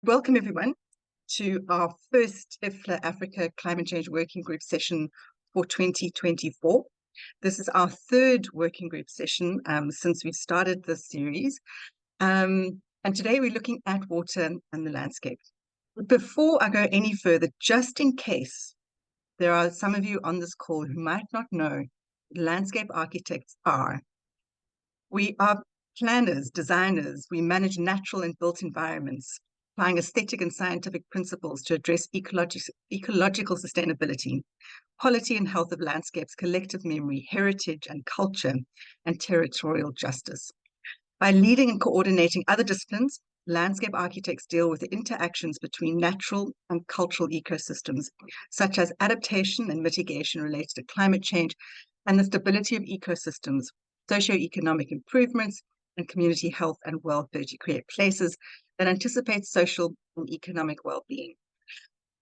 welcome everyone to our first IFLA Africa Climate Change Working Group session for 2024. This is our third working group session since we started this series. And today we're looking at water and the landscape. Before I go any further, just in case there are some of you on this call who might not know what landscape architects are, we are planners, designers. We manage natural and built environments, applying aesthetic and scientific principles to address ecological sustainability, quality and health of landscapes, collective memory, heritage and culture, and territorial justice. By leading and coordinating other disciplines, landscape architects deal with the interactions between natural and cultural ecosystems, such as adaptation and mitigation related to climate change and the stability of ecosystems, socioeconomic improvements, and community health and welfare to create places that anticipate social and economic well-being.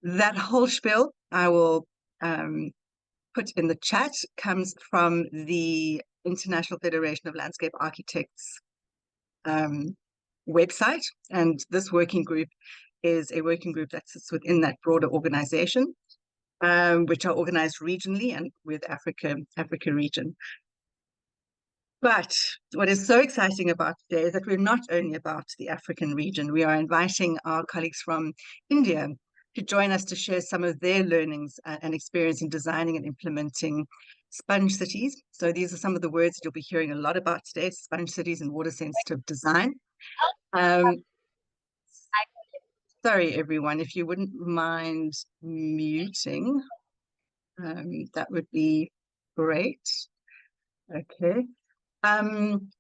That whole spiel I will put in the chat comes from the International Federation of Landscape Architects website, and this working group is a working group that sits within that broader organization, which are organized regionally and with Africa region. But what is so exciting about today is that we're not only about the African region. We are inviting our colleagues from India to join us to share some of their learnings and experience in designing and implementing sponge cities. So these are some of the words that you'll be hearing a lot about today: sponge cities and water sensitive design. Sorry, everyone, if you wouldn't mind muting, that would be great. Okay. And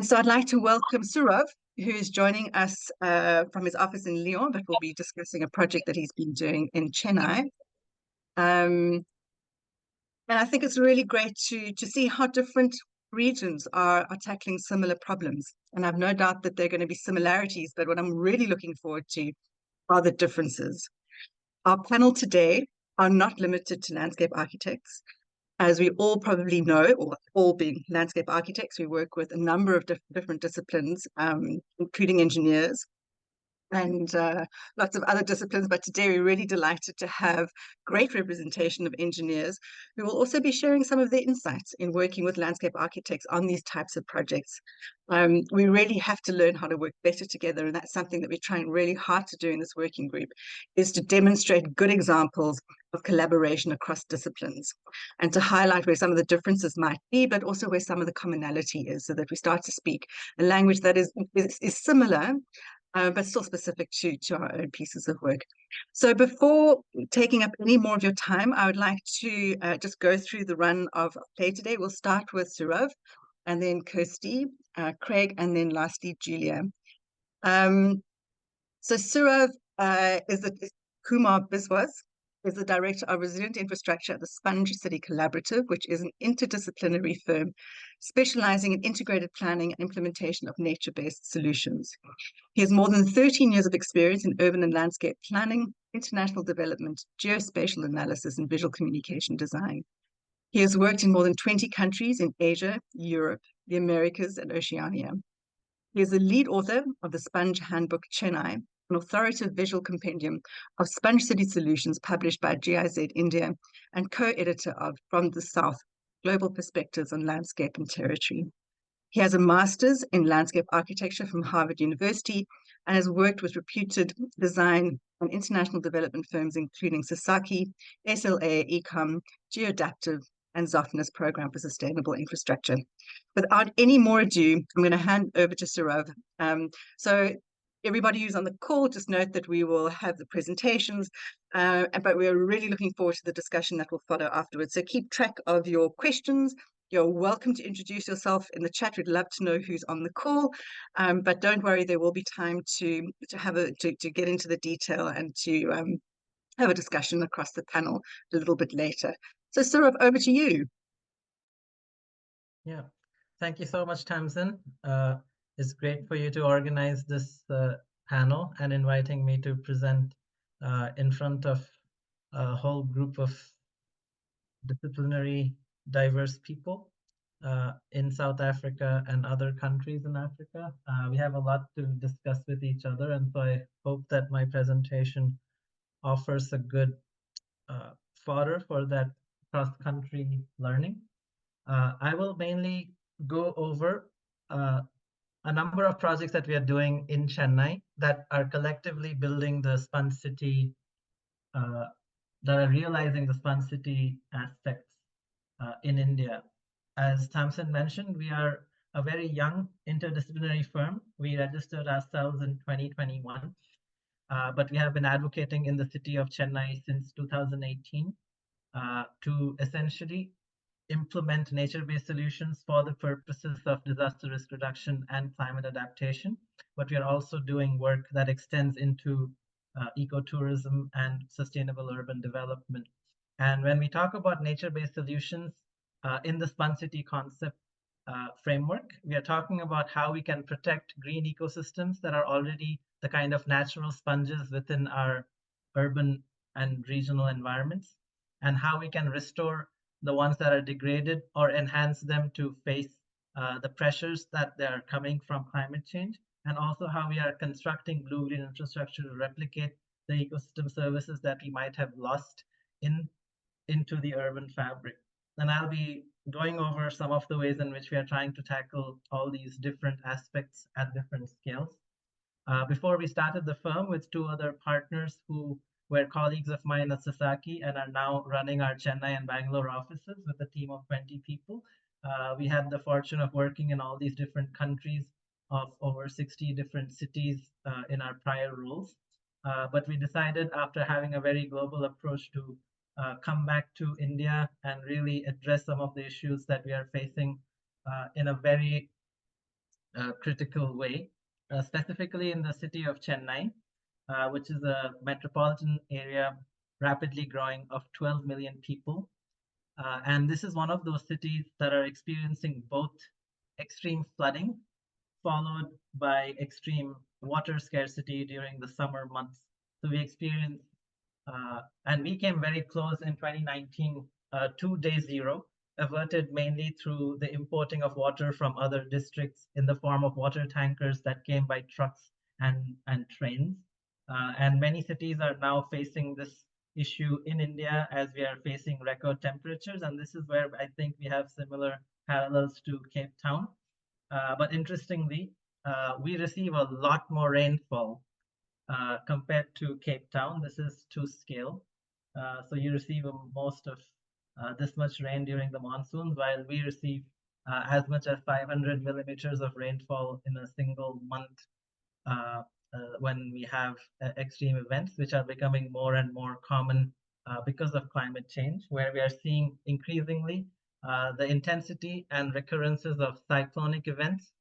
so I'd like to welcome Saurav, who is joining us from his office in Lyon, but we'll be discussing a project that he's been doing in Chennai. And I think it's really great to see how different regions are tackling similar problems. And I've no doubt that there are going to be similarities, but what I'm really looking forward to are the differences. Our panel today are not limited to landscape architects. As we all probably know, or all being landscape architects, we work with a number of different disciplines, including engineers and lots of other disciplines. But today we're really delighted to have great representation of engineers who will also be sharing some of their insights in working with landscape architects on these types of projects. We really have to learn how to work better together, and that's something that we're trying really hard to do in this working group, is to demonstrate good examples of collaboration across disciplines and to highlight where some of the differences might be, but also where some of the commonality is, so that we start to speak a language that is similar, but still specific to our own pieces of work. So before taking up any more of your time, I would like to just go through the run of play today. We'll start with Saurav, and then Kirsty, Craig, and then lastly Julia. So Saurav Kumar Biswas is the Director of Resilient Infrastructure at the Sponge City Collaborative, which is an interdisciplinary firm specializing in integrated planning and implementation of nature-based solutions. He has more than 13 years of experience in urban and landscape planning, international development, geospatial analysis, and visual communication design. He has worked in more than 20 countries in Asia, Europe, the Americas, and Oceania. He is the lead author of the Sponge Handbook Chennai, an authoritative visual compendium of sponge city solutions published by GIZ India, and co-editor of From the South, Global Perspectives on Landscape and Territory. He has a master's in landscape architecture from Harvard University and has worked with reputed design and international development firms, including Sasaki, SLA, Ecom, Geodaptive, and Zofna's Program for Sustainable Infrastructure. Without any more ado, I'm going to hand over to Saurav. So everybody who's on the call, just note that we will have the presentations, but we're really looking forward to the discussion that will follow afterwards. So keep track of your questions. You're welcome to introduce yourself in the chat. We'd love to know who's on the call, but don't worry, there will be time to get into the detail and to have a discussion across the panel a little bit later. So Saurav, over to you. Yeah, thank you so much, Tamsin. It's great for you to organize this panel and inviting me to present in front of a whole group of disciplinary, diverse people. in South Africa and other countries in Africa. We have a lot to discuss with each other, and so I hope that my presentation offers a good fodder for that cross-country learning. I will mainly go over a number of projects that we are doing in Chennai that are collectively building the Spun City, that are realizing the Spun City aspects in India. As Tamsin mentioned, we are a very young interdisciplinary firm. We registered ourselves in 2021, but we have been advocating in the city of Chennai since 2018 to essentially implement nature-based solutions for the purposes of disaster risk reduction and climate adaptation. But we are also doing work that extends into ecotourism and sustainable urban development. And when we talk about nature-based solutions in the Spun City concept framework, we are talking about how we can protect green ecosystems that are already the kind of natural sponges within our urban and regional environments, and how we can restore the ones that are degraded or enhance them to face the pressures that they are coming from climate change, and also how we are constructing blue-green infrastructure to replicate the ecosystem services that we might have lost into the urban fabric. And I'll be going over some of the ways in which we are trying to tackle all these different aspects at different scales. Before we started the firm with two other partners who were colleagues of mine at Sasaki and are now running our Chennai and Bangalore offices with a team of 20 people. We had the fortune of working in all these different countries of over 60 different cities in our prior roles. But we decided, after having a very global approach, to come back to India and really address some of the issues that we are facing in a very critical way, specifically in the city of Chennai, which is a metropolitan area rapidly growing of 12 million people. And this is one of those cities that are experiencing both extreme flooding followed by extreme water scarcity during the summer months. So we experienced, and we came very close in 2019 to day zero, averted mainly through the importing of water from other districts in the form of water tankers that came by trucks and trains. And many cities are now facing this issue in India as we are facing record temperatures. And this is where I think we have similar parallels to Cape Town. But interestingly, we receive a lot more rainfall compared to Cape Town. This is to scale. So you receive most of this much rain during the monsoons, while we receive as much as 500 millimeters of rainfall in a single month when we have extreme events, which are becoming more and more common because of climate change, where we are seeing increasingly the intensity and recurrences of cyclonic events,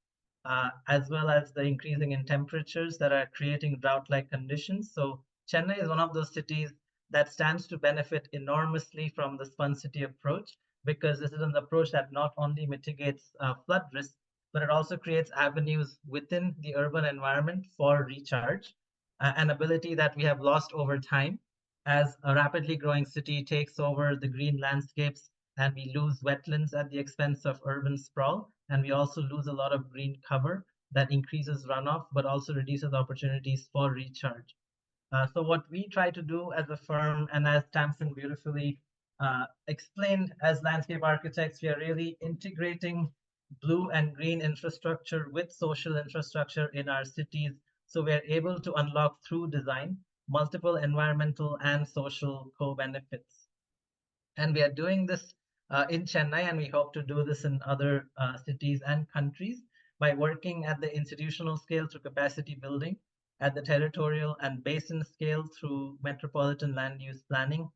as well as the increasing in temperatures that are creating drought-like conditions. So Chennai is one of those cities that stands to benefit enormously from the Spun City approach, because this is an approach that not only mitigates flood risk, but it also creates avenues within the urban environment for recharge, an ability that we have lost over time as a rapidly growing city takes over the green landscapes, and we lose wetlands at the expense of urban sprawl. And we also lose a lot of green cover that increases runoff, but also reduces opportunities for recharge. So what we try to do as a firm, and as Tamsin beautifully explained, as landscape architects, we are really integrating blue and green infrastructure with social infrastructure in our cities. So we are able to unlock through design multiple environmental and social co-benefits. And we are doing this in Chennai, and we hope to do this in other cities and countries by working at the institutional scale through capacity building, at the territorial and basin scale through metropolitan land use planning,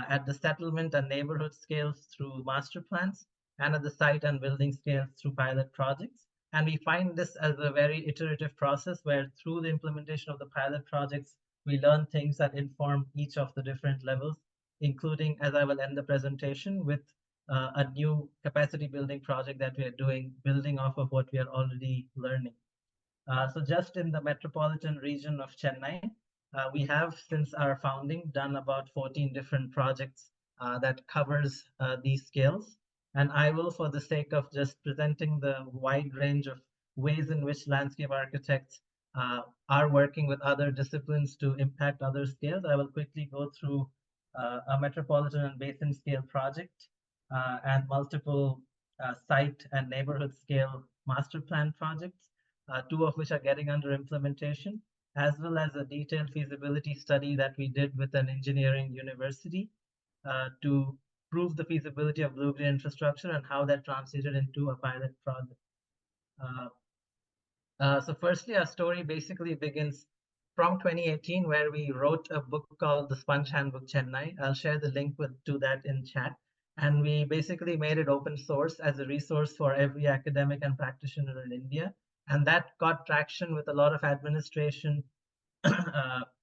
at the settlement and neighborhood scales through master plans, and at the site and building scales through pilot projects. And we find this as a very iterative process where through the implementation of the pilot projects, we learn things that inform each of the different levels, including, as I will end the presentation, with a new capacity building project that we are doing, building off of what we are already learning. So just in the metropolitan region of Chennai, we have, since our founding, done about 14 different projects that covers these scales. And I will, for the sake of just presenting the wide range of ways in which landscape architects are working with other disciplines to impact other scales, I will quickly go through a metropolitan and basin scale project and multiple site and neighborhood scale master plan projects, two of which are getting under implementation, as well as a detailed feasibility study that we did with an engineering university to prove the feasibility of blue-green infrastructure and how that translated into a pilot project. Uh, so firstly, our story basically begins from 2018, where we wrote a book called The Sponge Handbook Chennai. I'll share the link to that in chat. And we basically made it open source as a resource for every academic and practitioner in India. And that got traction with a lot of administration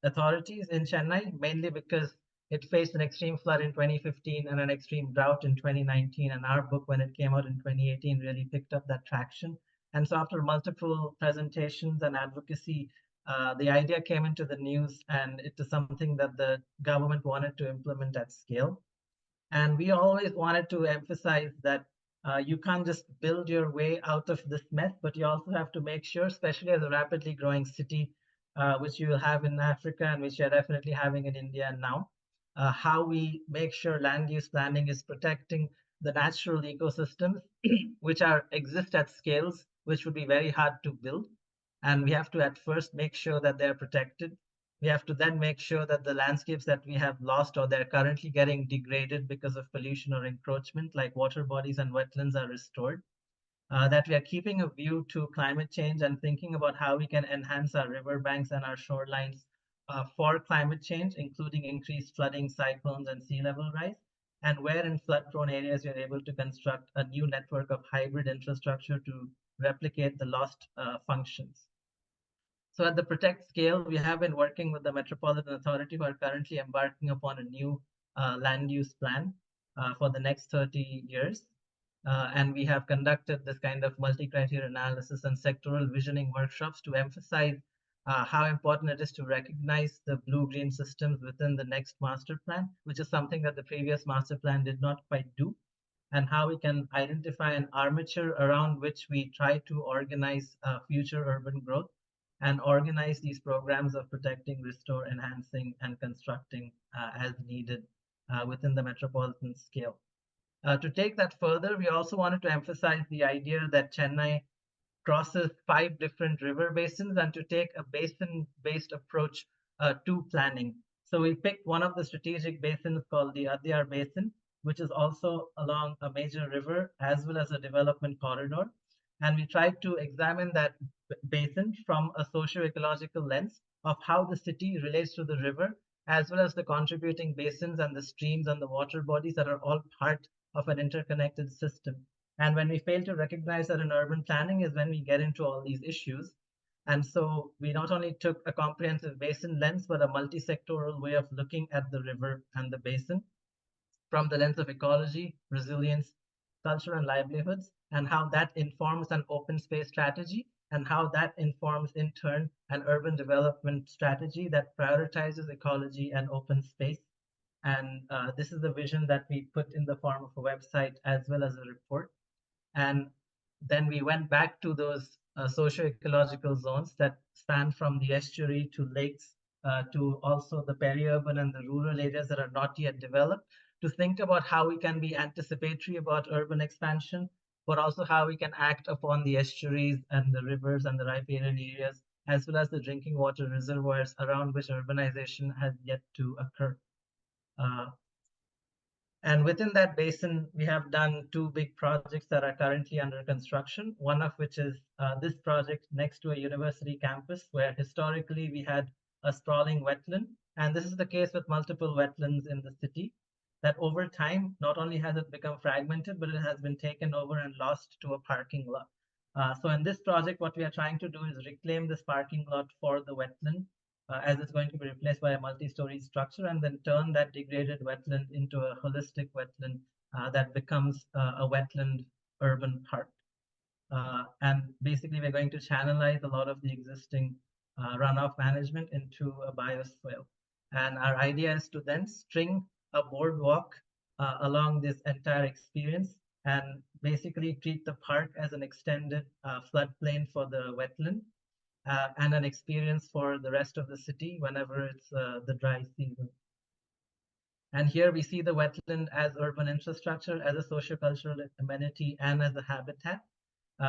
authorities in Chennai, mainly because it faced an extreme flood in 2015 and an extreme drought in 2019. And our book, when it came out in 2018, really picked up that traction. And so after multiple presentations and advocacy, the idea came into the news, and it is something that the government wanted to implement at scale. And we always wanted to emphasize that you can't just build your way out of this mess, but you also have to make sure, especially as a rapidly growing city, which you will have in Africa and which you're definitely having in India now, how we make sure land use planning is protecting the natural ecosystems which are exist at scales which would be very hard to build. And we have to at first make sure that they're protected. We have to then make sure that the landscapes that we have lost or they're currently getting degraded because of pollution or encroachment, like water bodies and wetlands, are restored. That we are keeping a view to climate change and thinking about how we can enhance our riverbanks and our shorelines for climate change, including increased flooding, cyclones, and sea level rise. And where in flood-prone areas we are able to construct a new network of hybrid infrastructure to replicate the lost functions. So at the Protect scale, we have been working with the Metropolitan Authority, who are currently embarking upon a new land use plan for the next 30 years. And we have conducted this kind of multi-criteria analysis and sectoral visioning workshops to emphasize how important it is to recognize the blue-green systems within the next master plan, which is something that the previous master plan did not quite do, and how we can identify an armature around which we try to organize future urban growth and organize these programs of protecting, restore, enhancing, and constructing as needed within the metropolitan scale. To take that further, we also wanted to emphasize the idea that Chennai crosses 5 different river basins and to take a basin-based approach to planning. So we picked one of the strategic basins called the Adyar Basin, which is also along a major river as well as a development corridor. And we tried to examine that basin from a socio-ecological lens of how the city relates to the river, as well as the contributing basins and the streams and the water bodies that are all part of an interconnected system. And when we fail to recognize that in urban planning is when we get into all these issues. And so we not only took a comprehensive basin lens, but a multi-sectoral way of looking at the river and the basin from the lens of ecology, resilience, culture, and livelihoods, and how that informs an open space strategy, and how that informs, in turn, an urban development strategy that prioritizes ecology and open space. And this is the vision that we put in the form of a website as well as a report. And then we went back to those socio-ecological zones that span from the estuary to lakes to also the peri-urban and the rural areas that are not yet developed, to think about how we can be anticipatory about urban expansion, but also how we can act upon the estuaries and the rivers and the riparian areas, as well as the drinking water reservoirs around which urbanization has yet to occur. And within that basin, we have done 2 big projects that are currently under construction, one of which is this project next to a university campus, where historically we had a sprawling wetland. And this is the case with multiple wetlands in the city, that over time, not only has it become fragmented, but it has been taken over and lost to a parking lot. So in this project, what we are trying to do is reclaim this parking lot for the wetland, as it's going to be replaced by a multi-story structure, and then turn that degraded wetland into a holistic wetland that becomes a wetland urban park. And basically, we're going to channelize a lot of the existing runoff management into a bioswale. And our idea is to then string a boardwalk along this entire experience and basically treat the park as an extended floodplain for the wetland and an experience for the rest of the city whenever it's the dry season. And here we see the wetland as urban infrastructure, as a sociocultural amenity, and as a habitat,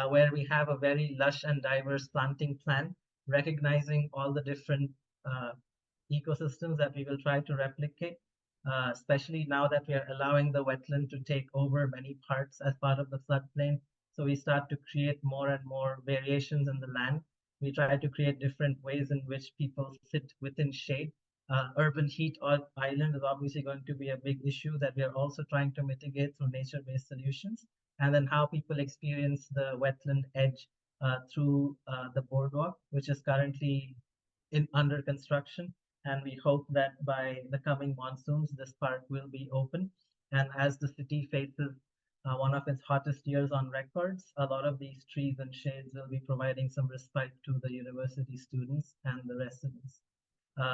where we have a very lush and diverse planting plan, recognizing all the different uh, ecosystems that we will try to replicate, especially now that we are allowing the wetland to take over many parts as part of the floodplain. So we start to create more and more variations in the land. We try to create different ways in which people sit within shade. Urban heat or island is obviously going to be a big issue that we are also trying to mitigate through nature-based solutions. And then how people experience the wetland edge through the boardwalk, which is currently under construction. And we hope that by the coming monsoons, this park will be open. And as the city faces one of its hottest years on records, a lot of these trees and shades will be providing some respite to the university students and the residents.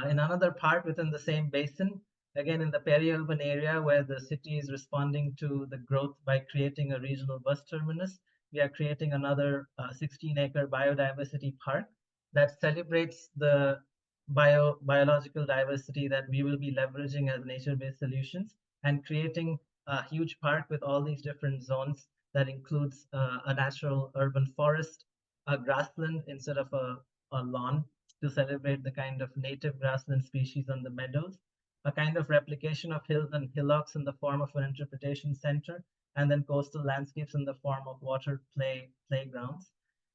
In another part within the same basin, again in the peri-urban area where the city is responding to the growth by creating a regional bus terminus, we are creating another 16-acre biodiversity park that celebrates the biological diversity that we will be leveraging as nature-based solutions and creating a huge park with all these different zones that includes a natural urban forest, a grassland instead of a lawn to celebrate the kind of native grassland species on the meadows, a kind of replication of hills and hillocks in the form of an interpretation center, and then coastal landscapes in the form of water playgrounds.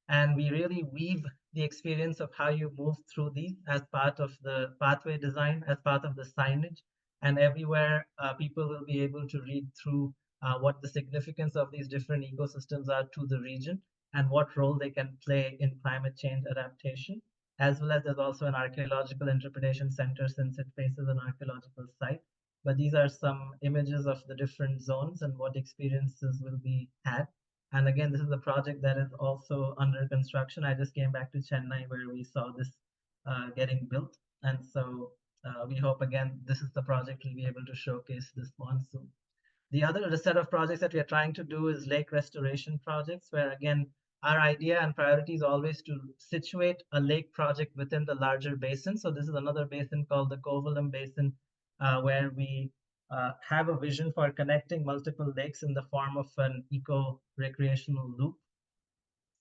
And we really weave the experience of how you move through these as part of the pathway design, as part of the signage. And everywhere people will be able to read through what the significance of these different ecosystems are to the region and what role they can play in climate change adaptation, as well as there's also an archaeological interpretation center since it faces an archaeological site. But these are some images of the different zones and what experiences will be had. And again, this is a project that is also under construction. I just came back to Chennai where we saw this getting built. And so we hope again, this is the project we'll be able to showcase this monsoon. The other set of projects that we are trying to do is lake restoration projects, where again, our idea and priority is always to situate a lake project within the larger basin. So this is another basin called the Kovalam Basin, where we have a vision for connecting multiple lakes in the form of an eco-recreational loop.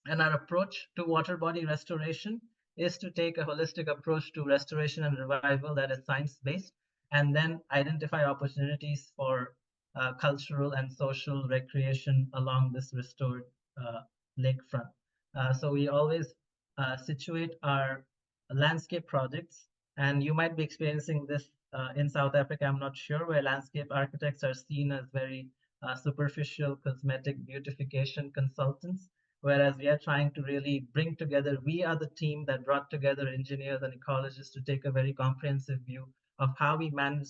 And our approach to water body restoration is to take a holistic approach to restoration and revival that is science-based, and then identify opportunities for cultural and social recreation along this restored lakefront. So we always situate our landscape projects, and you might be experiencing this in South Africa, I'm not sure, where landscape architects are seen as very superficial cosmetic beautification consultants, whereas we are trying to really bring together, we are the team that brought together engineers and ecologists to take a very comprehensive view of how we manage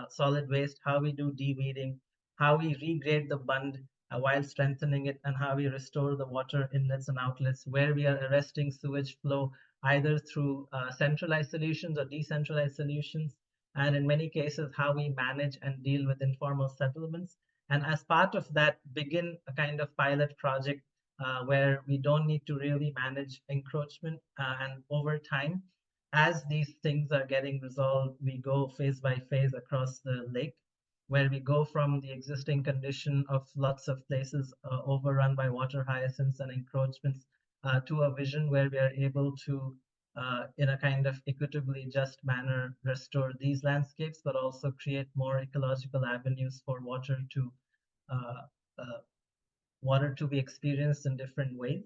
solid waste, how we do de-weeding, how we regrade the bund while strengthening it, and how we restore the water inlets and outlets, where we are arresting sewage flow either through centralized solutions or decentralized solutions, and in many cases, how we manage and deal with informal settlements. And as part of that, begin a kind of pilot project where we don't need to really manage encroachment. And over time, as these things are getting resolved, we go phase by phase across the lake, where we go from the existing condition of lots of places overrun by water hyacinths and encroachments to a vision where we are able to, in a kind of equitably just manner, restore these landscapes, but also create more ecological avenues for uh, uh, water to be experienced in different ways.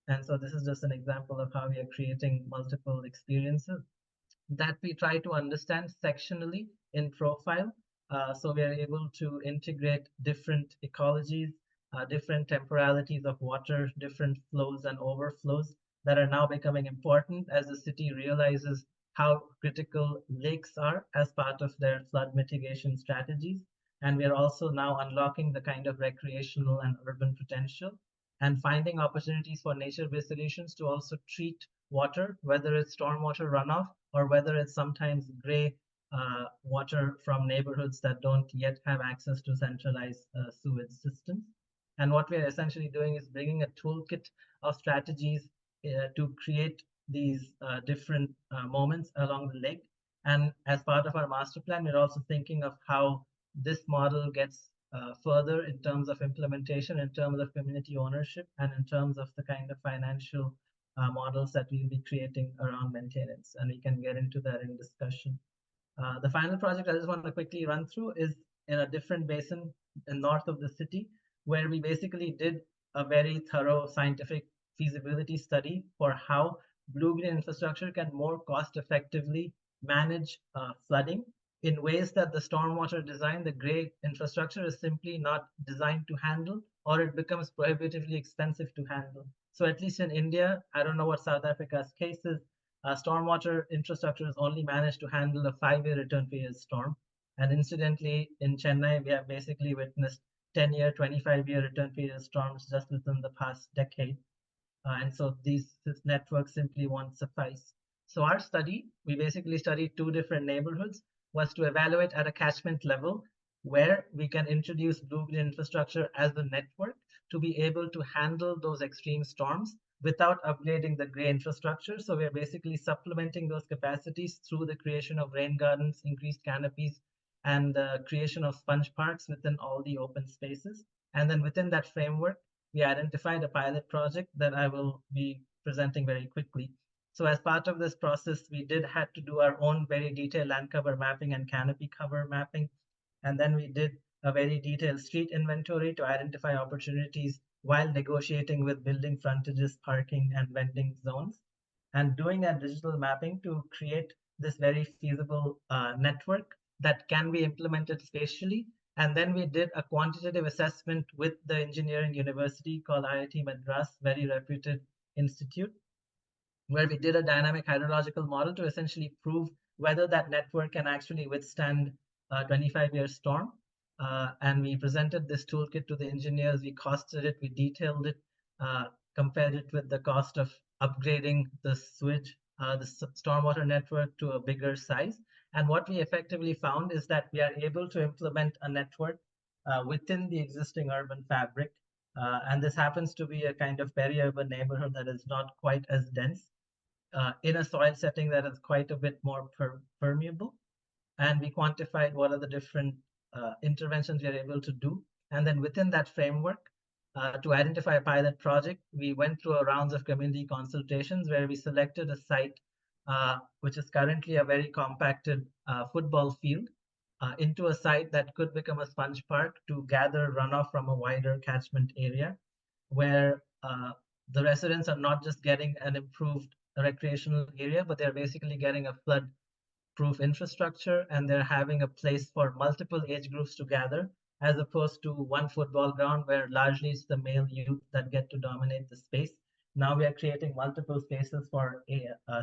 And so this is just an example of how we are creating multiple experiences that we try to understand sectionally in profile. So we are able to integrate different ecologies, different temporalities of water, different flows and overflows that are now becoming important as the city realizes how critical lakes are as part of their flood mitigation strategies. And we are also now unlocking the kind of recreational and urban potential and finding opportunities for nature-based solutions to also treat water, whether it's stormwater runoff or whether it's sometimes gray water from neighborhoods that don't yet have access to centralized sewage systems. And what we're essentially doing is bringing a toolkit of strategies to create these different moments along the lake. And as part of our master plan, we're also thinking of how this model gets further in terms of implementation, in terms of community ownership, and in terms of the kind of financial models that we'll be creating around maintenance. And we can get into that in discussion. The final project I just want to quickly run through is in a different basin north of the city, where we basically did a very thorough scientific feasibility study for how blue-green infrastructure can more cost-effectively manage flooding in ways that the stormwater design, the gray infrastructure, is simply not designed to handle, or it becomes prohibitively expensive to handle. So at least in India, I don't know what South Africa's case is, stormwater infrastructure is only managed to handle a 5-year return period storm. And incidentally, in Chennai, we have basically witnessed 10-year, 25-year return period storms just within the past decade. And so this network simply won't suffice. So our study, we basically studied 2 different neighborhoods, was to evaluate at a catchment level where we can introduce blue-green infrastructure as a network to be able to handle those extreme storms without upgrading the gray infrastructure. So we're basically supplementing those capacities through the creation of rain gardens, increased canopies, and the creation of sponge parks within all the open spaces. And then within that framework, we identified a pilot project that I will be presenting very quickly. So as part of this process, we did had to do our own very detailed land cover mapping and canopy cover mapping. And then we did a very detailed street inventory to identify opportunities while negotiating with building frontages, parking, and vending zones, and doing that digital mapping to create this very feasible network that can be implemented spatially. And then we did a quantitative assessment with the engineering university called IIT Madras, very reputed institute, where we did a dynamic hydrological model to essentially prove whether that network can actually withstand a 25-year storm. And we presented this toolkit to the engineers, we costed it, we detailed it, compared it with the cost of upgrading the sewage, the stormwater network to a bigger size. And what we effectively found is that we are able to implement a network within the existing urban fabric. And this happens to be a kind of peri-urban neighborhood that is not quite as dense, in a soil setting that is quite a bit more permeable. And we quantified what are the different interventions we are able to do. And then within that framework, to identify a pilot project, we went through a rounds of community consultations where we selected a site, which is currently a very compacted football field, into a site that could become a sponge park to gather runoff from a wider catchment area, where the residents are not just getting an improved recreational area, but they're basically getting a flood proof infrastructure, and they're having a place for multiple age groups to gather, as opposed to one football ground where largely it's the male youth that get to dominate the space. Now we are creating multiple spaces for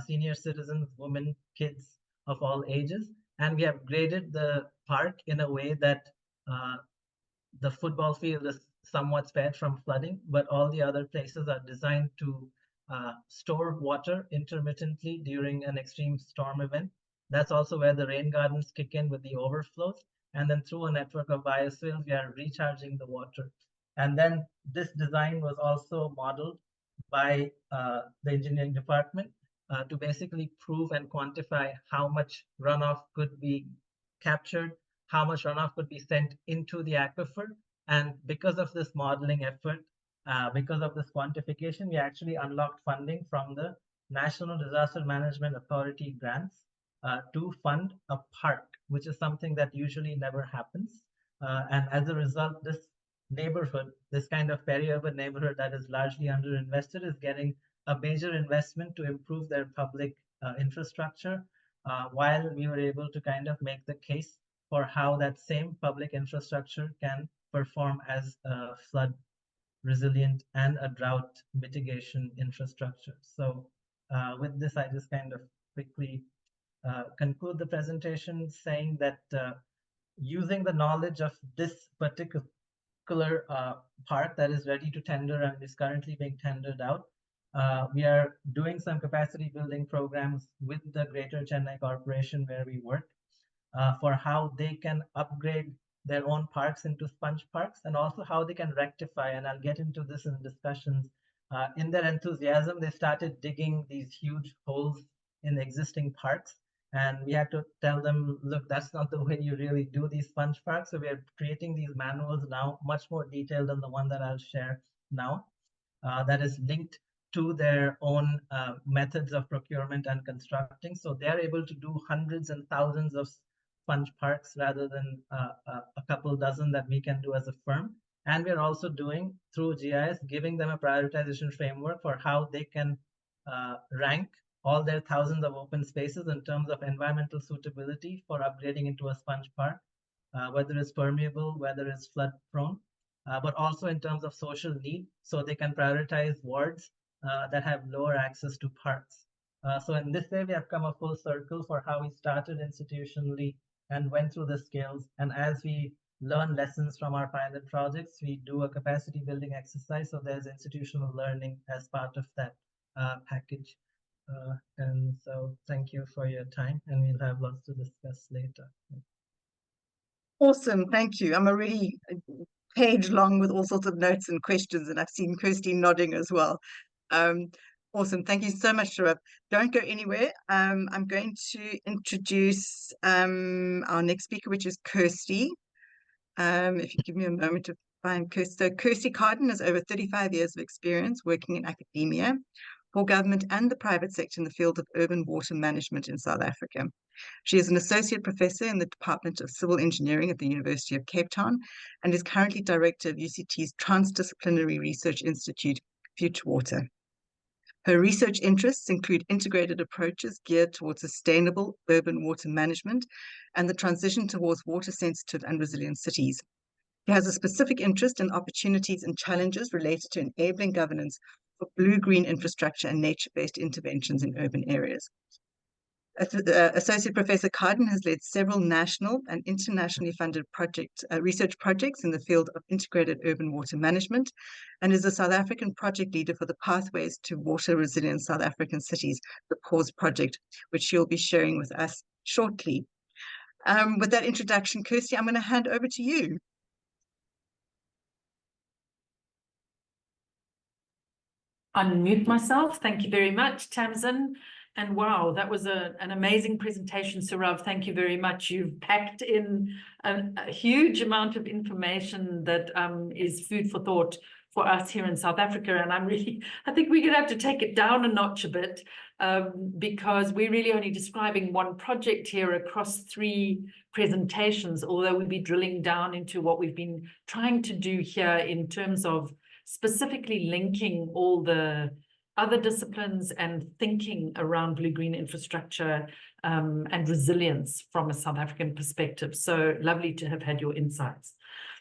senior citizens, women, kids of all ages, and we have graded the park in a way that the football field is somewhat spared from flooding, but all the other places are designed to store water intermittently during an extreme storm event. That's also where the rain gardens kick in with the overflows. And then through a network of biospheres, we are recharging the water. And then this design was also modeled by the engineering department to basically prove and quantify how much runoff could be captured, how much runoff could be sent into the aquifer. And because of this modeling effort, because of this quantification, we actually unlocked funding from the National Disaster Management Authority grants to fund a park, which is something that usually never happens. And as a result, this neighborhood, this kind of peri-urban neighborhood that is largely underinvested, is getting a major investment to improve their public infrastructure, while we were able to kind of make the case for how that same public infrastructure can perform as a flood resilient and a drought mitigation infrastructure. So with this, I just kind of quickly conclude the presentation saying that using the knowledge of this particular park that is ready to tender and is currently being tendered out, we are doing some capacity building programs with the Greater Chennai Corporation where we work, for how they can upgrade their own parks into sponge parks, and also how they can rectify, and I'll get into this in discussions. In their enthusiasm, they started digging these huge holes in existing parks, and we had to tell them, look, that's not the way you really do these sponge parks. So we are creating these manuals now, much more detailed than the one that I'll share now, that is linked to their own methods of procurement and constructing. So they're able to do hundreds and thousands of sponge parks rather than a couple dozen that we can do as a firm. And we're also doing, through GIS, giving them a prioritization framework for how they can rank all their thousands of open spaces in terms of environmental suitability for upgrading into a sponge park, whether it's permeable, whether it's flood prone, but also in terms of social need, so they can prioritize wards that have lower access to parks. So in this way, we have come a full circle for how we started institutionally and went through the scales. And as we learn lessons from our pilot projects, we do a capacity building exercise. So there's institutional learning as part of that package. And so thank you for your time, and we'll have lots to discuss later. Awesome, thank you. I'm already page long with all sorts of notes and questions, and I've seen Kirsty nodding as well. Awesome, thank you so much, Sharab. Don't go anywhere. I'm going to introduce our next speaker, which is Kirsty. If you give me a moment to find Kirsty. So Kirsty Carden has over 35 years of experience working in academia, for government and the private sector in the field of urban water management in South Africa. She is an associate professor in the Department of Civil Engineering at the University of Cape Town and is currently director of UCT's Transdisciplinary Research Institute, Future Water. Her research interests include integrated approaches geared towards sustainable urban water management and the transition towards water-sensitive and resilient cities. He has a specific interest in opportunities and challenges related to enabling governance for blue-green infrastructure and nature-based interventions in urban areas. Associate Professor Carden has led several national and internationally funded research projects in the field of integrated urban water management, and is a South African project leader for the Pathways to Water Resilient South African Cities, the PAUSE project, which she'll be sharing with us shortly. With that introduction, Kirsty, I'm going to hand over to you. Unmute myself. Thank you very much, Tamsin. And wow, that was an amazing presentation, Sarav. Thank you very much. You've packed in a huge amount of information that is food for thought for us here in South Africa. And I think we're going to have to take it down a notch a bit because we're really only describing one project here across 3 presentations, although we'll be drilling down into what we've been trying to do here in terms of specifically linking all the other disciplines and thinking around blue-green infrastructure and resilience from a South African perspective. So lovely to have had your insights.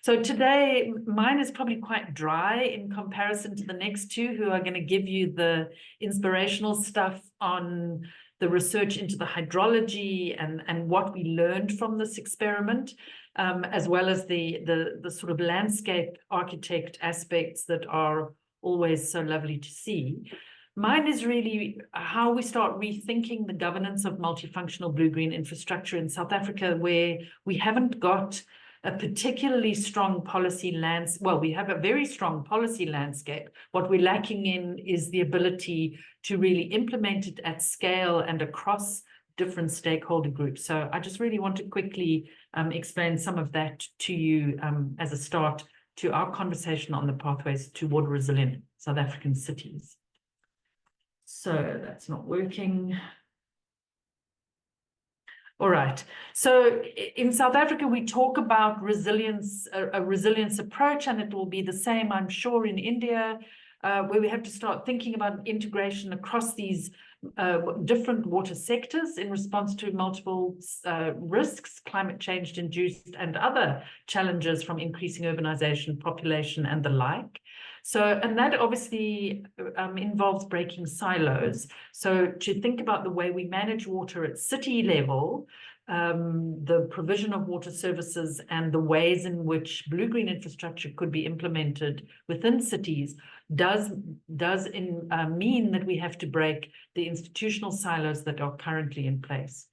So today, mine is probably quite dry in comparison to the next 2 who are going to give you the inspirational stuff on the research into the hydrology and what we learned from this experiment, as well as the sort of landscape architect aspects that are always so lovely to see. Mine is really how we start rethinking the governance of multifunctional blue-green infrastructure in South Africa, where we haven't got a particularly strong policy landscape. Well, we have a very strong policy landscape. What we're lacking in is the ability to really implement it at scale and across different stakeholder groups. So I just really want to quickly explain some of that to you as a start to our conversation on the pathways to water resilient South African cities. So that's not working. All right. So in South Africa, we talk about resilience, a resilience approach, and it will be the same, I'm sure, in India, where we have to start thinking about integration across these different water sectors in response to multiple risks, climate change induced and other challenges from increasing urbanization, population, and the like. So, and that obviously involves breaking silos. So to think about the way we manage water at city level, the provision of water services and the ways in which blue-green infrastructure could be implemented within cities does mean that we have to break the institutional silos that are currently in place.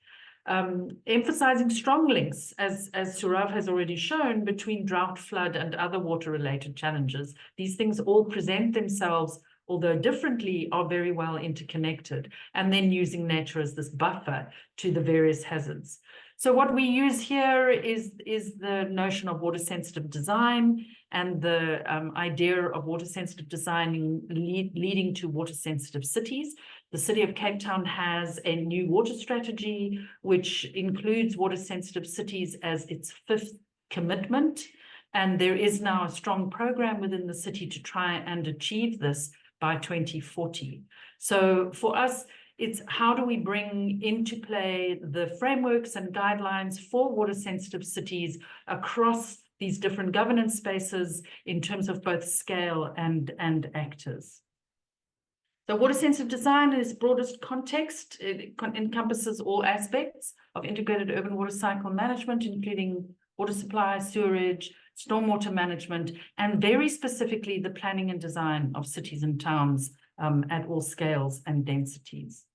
emphasizing strong links, as Surav has already shown, between drought, flood, and other water-related challenges. These things all present themselves, although differently, are very well interconnected, and then using nature as this buffer to the various hazards. So what we use here is the notion of water-sensitive design and the idea of water-sensitive design leading to water-sensitive cities. The City of Cape Town has a new water strategy, which includes water-sensitive cities as its 5th commitment. And there is now a strong program within the city to try and achieve this by 2040. So for us, it's how do we bring into play the frameworks and guidelines for water-sensitive cities across these different governance spaces in terms of both scale and actors. So water-sensitive design in its broadest context, it encompasses all aspects of integrated urban water cycle management, including water supply, sewerage, stormwater management, and very specifically the planning and design of cities and towns at all scales and densities.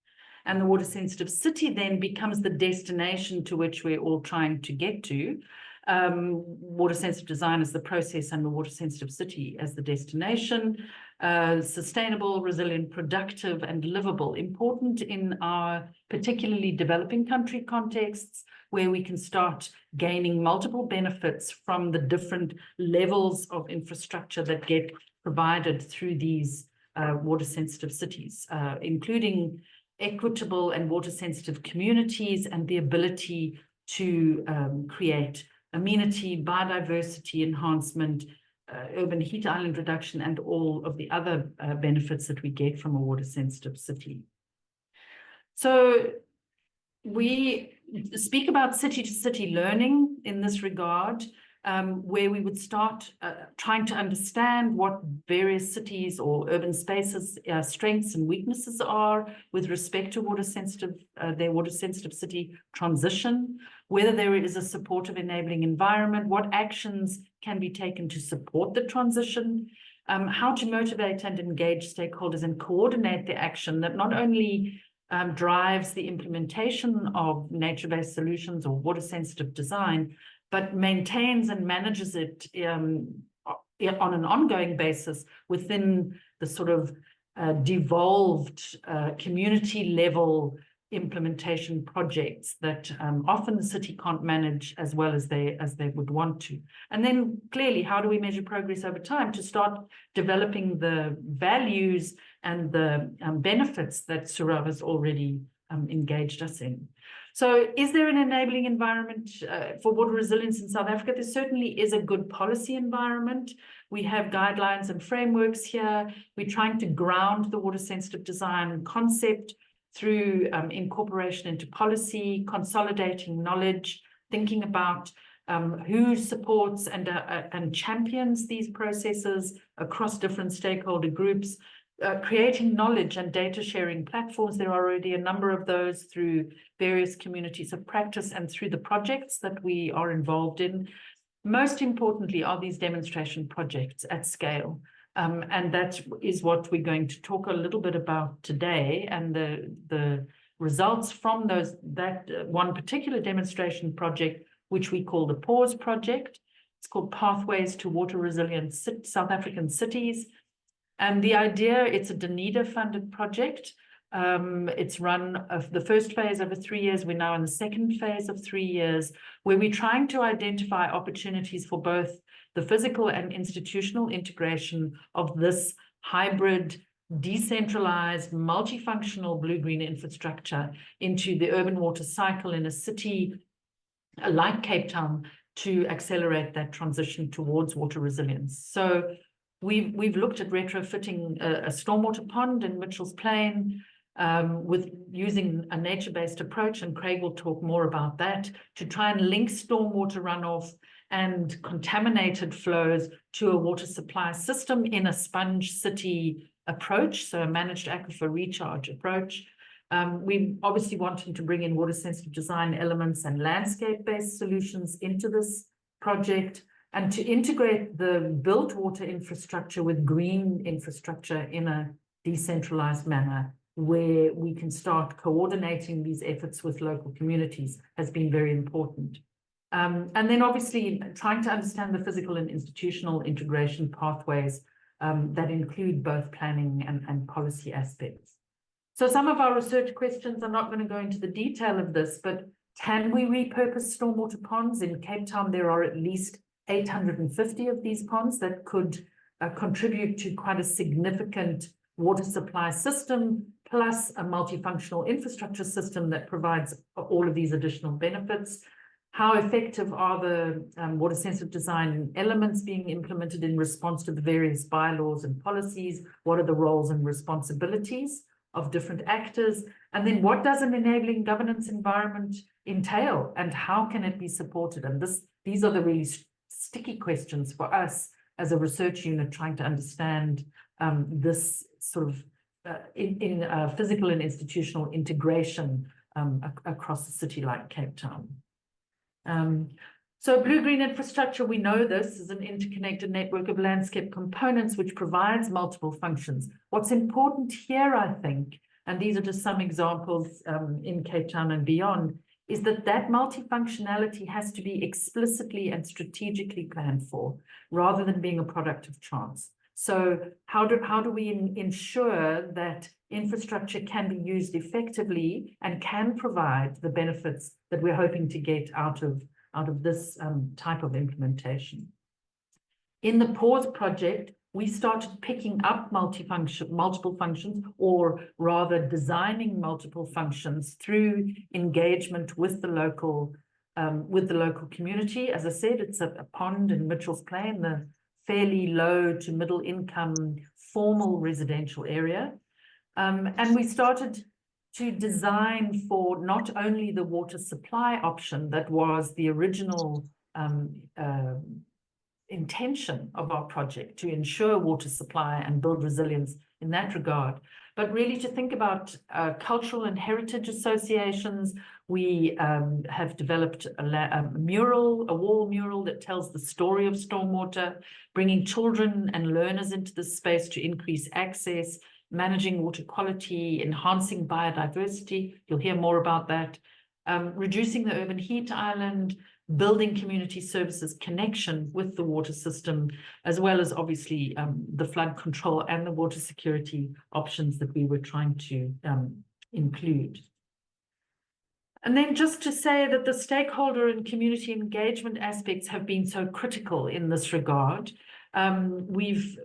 And the water-sensitive city then becomes the destination to which we're all trying to get to. Water-sensitive design as the process and the water-sensitive city as the destination. Sustainable, resilient, productive, and livable, important in our particularly developing country contexts, where we can start gaining multiple benefits from the different levels of infrastructure that get provided through these water-sensitive cities, including equitable and water-sensitive communities and the ability to create amenity, biodiversity enhancement, urban heat island reduction, and all of the other benefits that we get from a water-sensitive city. So we speak about city-to-city learning in this regard, where we would start trying to understand what various cities or urban spaces strengths and weaknesses are with respect to water-sensitive, their water-sensitive city transition, whether there is a supportive enabling environment, what actions can be taken to support the transition, how to motivate and engage stakeholders and coordinate the action that not only drives the implementation of nature-based solutions or water-sensitive design, but maintains and manages it on an ongoing basis within the sort of devolved community-level implementation projects that often the city can't manage as well as they would want to. And then clearly, how do we measure progress over time to start developing the values and the benefits that Surav has already engaged us in? So is there an enabling environment for water resilience in South Africa? There certainly is a good policy environment. We have guidelines and frameworks here. We're trying to ground the water sensitive design concept through incorporation into policy, consolidating knowledge, thinking about who supports and champions these processes across different stakeholder groups, creating knowledge and data sharing platforms. There are already a number of those through various communities of practice and through the projects that we are involved in. Most importantly are these demonstration projects at scale. And that is what we're going to talk a little bit about today, and the results from that one particular demonstration project, which we call the PAUSE project. It's called Pathways to Water Resilient South African Cities. And the idea, it's a Dunedin funded project. It's run of the first phase over 3 years. We're now in the second phase of 3 years, where we're trying to identify opportunities for both the physical and institutional integration of this hybrid, decentralized, multifunctional blue-green infrastructure into the urban water cycle in a city like Cape Town to accelerate that transition towards water resilience. So we've looked at retrofitting a stormwater pond in Mitchell's Plain with using a nature-based approach, and Craig will talk more about that, to try and link stormwater runoff and contaminated flows to a water supply system in a sponge city approach, so a managed aquifer recharge approach. We obviously wanting to bring in water sensitive design elements and landscape-based solutions into this project, and to integrate the built water infrastructure with green infrastructure in a decentralized manner where we can start coordinating these efforts with local communities has been very important. And then obviously trying to understand the physical and institutional integration pathways that include both planning and policy aspects. So some of our research questions, I'm not going to go into the detail of this, but can we repurpose stormwater ponds? In Cape Town, there are at least 850 of these ponds that could contribute to quite a significant water supply system, plus a multifunctional infrastructure system that provides all of these additional benefits. How effective are the water sensitive design elements being implemented in response to the various bylaws and policies? What are the roles and responsibilities of different actors? And then what does an enabling governance environment entail, and how can it be supported? And these are the really sticky questions for us as a research unit, trying to understand this sort of in physical and institutional integration across a city like Cape Town. So blue-green infrastructure, we know this is an interconnected network of landscape components which provides multiple functions. What's important here, I think, and these are just some examples in Cape Town and beyond, is that that multifunctionality has to be explicitly and strategically planned for, rather than being a product of chance. So how do we ensure that infrastructure can be used effectively and can provide the benefits that we're hoping to get out of this type of implementation? In the PAUSE project, we started picking up multiple functions, or rather designing multiple functions through engagement with the local community. As I said, it's a pond in Mitchell's Plain, the fairly low to middle income formal residential area. And we started to design for not only the water supply option that was the original intention of our project, to ensure water supply and build resilience in that regard, but really to think about cultural and heritage associations. We have developed a wall mural that tells the story of stormwater, bringing children and learners into this space to increase access, managing water quality, enhancing biodiversity. You'll hear more about that. Reducing the urban heat island, building community services connection with the water system, as well as obviously the flood control and the water security options that we were trying to include. And then just to say that the stakeholder and community engagement aspects have been so critical in this regard. We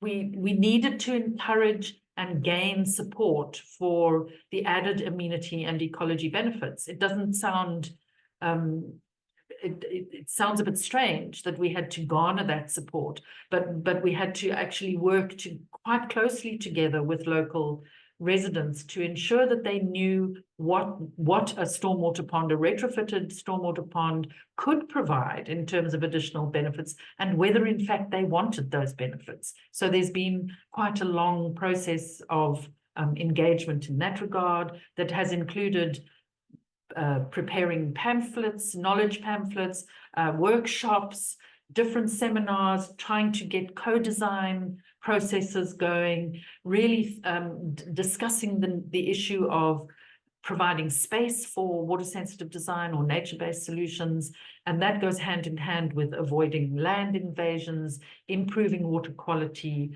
needed to encourage and gain support for the added amenity and ecology benefits. It doesn't sound, it sounds a bit strange that we had to garner that support, but we had to actually work quite closely together with local residents to ensure that they knew what a stormwater pond, a retrofitted stormwater pond, could provide in terms of additional benefits, and whether in fact they wanted those benefits. So there's been quite a long process of engagement in that regard that has included preparing pamphlets, knowledge pamphlets, workshops, different seminars, trying to get co-design processes going, really discussing the issue of providing space for water sensitive design or nature-based solutions. And that goes hand in hand with avoiding land invasions, improving water quality,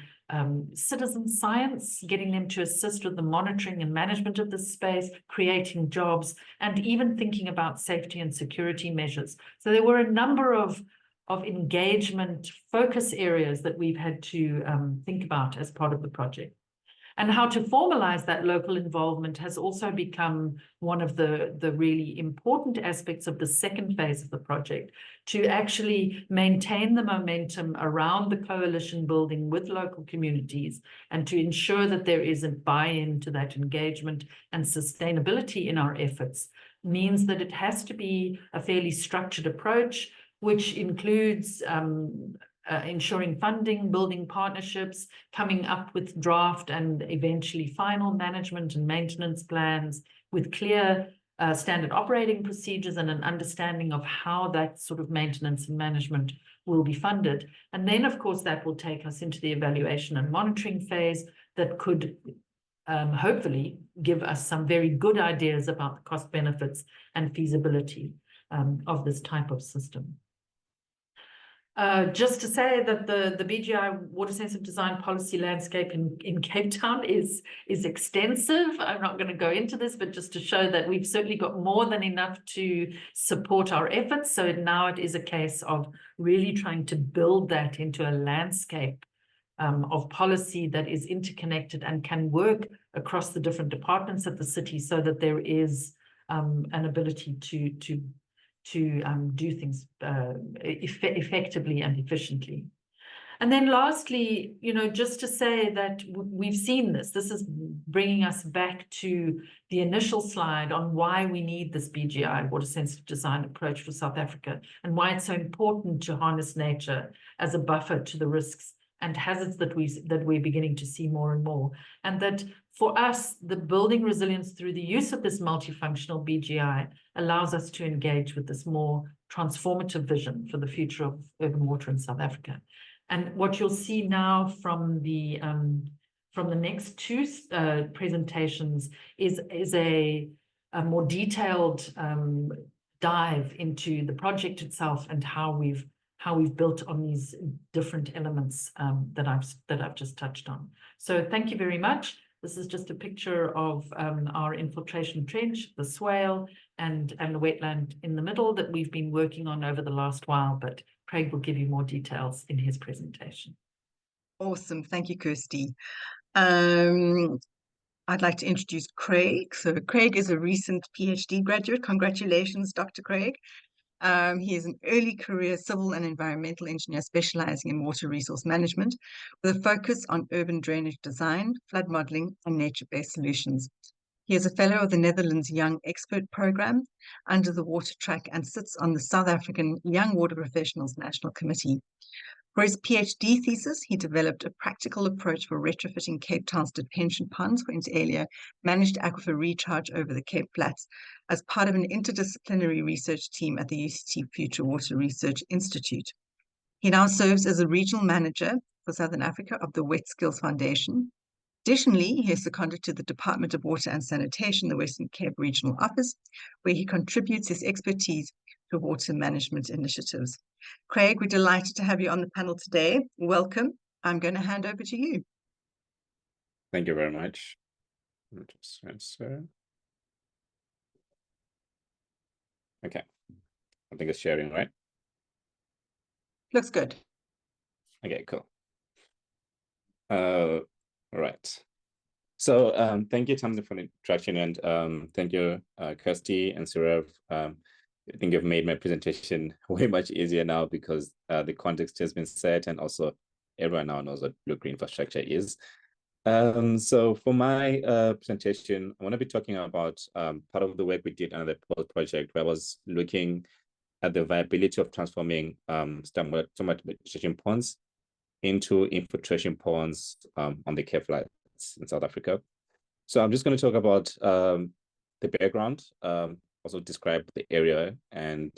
citizen science, getting them to assist with the monitoring and management of the space, creating jobs, and even thinking about safety and security measures. So there were a number of engagement focus areas that we've had to think about as part of the project. And how to formalize that local involvement has also become one of the really important aspects of the second phase of the project, to actually maintain the momentum around the coalition building with local communities, and to ensure that there is a buy-in to that engagement and sustainability in our efforts, means that it has to be a fairly structured approach, which includes ensuring funding, building partnerships, coming up with draft and eventually final management and maintenance plans with clear standard operating procedures and an understanding of how that sort of maintenance and management will be funded. And then, of course, that will take us into the evaluation and monitoring phase that could hopefully give us some very good ideas about the cost benefits and feasibility of this type of system. Just to say that the BGI water sensitive design policy landscape in Cape Town is extensive. I'm not going to go into this, but just to show that we've certainly got more than enough to support our efforts. So now it is a case of really trying to build that into a landscape of policy that is interconnected and can work across the different departments of the city, so that there is an ability to do things effectively and efficiently. And then lastly, just to say that we've seen this is bringing us back to the initial slide on why we need this BGI, water sensitive design approach for South Africa, and why it's so important to harness nature as a buffer to the risks and hazards that we're beginning to see more and more. And that for us, the building resilience through the use of this multifunctional BGI allows us to engage with this more transformative vision for the future of urban water in South Africa. And what you'll see now from the next two presentations is a more detailed dive into the project itself and how we've built on these different elements that I've just touched on. So thank you very much. This is just a picture of our infiltration trench, the swale, and the wetland in the middle that we've been working on over the last while, but Craig will give you more details in his presentation. Awesome. Thank you, Kirsty. I'd like to introduce Craig. So Craig is a recent PhD graduate. Congratulations, Dr. Craig. He is an early career civil and environmental engineer specializing in water resource management with a focus on urban drainage design, flood modeling, and nature-based solutions. He is a fellow of the Netherlands Young Expert Program under the Water Track and sits on the South African Young Water Professionals National Committee. For his PhD thesis, he developed a practical approach for retrofitting Cape Town's detention ponds for inter alia managed aquifer recharge over the Cape Flats as part of an interdisciplinary research team at the UCT Future Water Research Institute. He now serves as a regional manager for Southern Africa of the Wet Skills Foundation. Additionally, he is seconded to the Department of Water and Sanitation, the Western Cape Regional Office, where he contributes his expertise to water management initiatives. Craig, we're delighted to have you on the panel today. Welcome. I'm going to hand over to you. Thank you very much. Just transfer. Okay. I think it's sharing, right? Looks good. Okay, cool. Right. So thank you, Tamsin, for the introduction, and thank you, Kirsty and Surav. I think you've made my presentation way much easier now because the context has been set, and also everyone now knows what blue-green infrastructure is. So for my presentation, I want to be talking about part of the work we did under the project, where I was looking at the viability of transforming stormwater detention ponds into infiltration ponds on the Cape Flats in South Africa. So I'm just going to talk about the background, also describe the area, and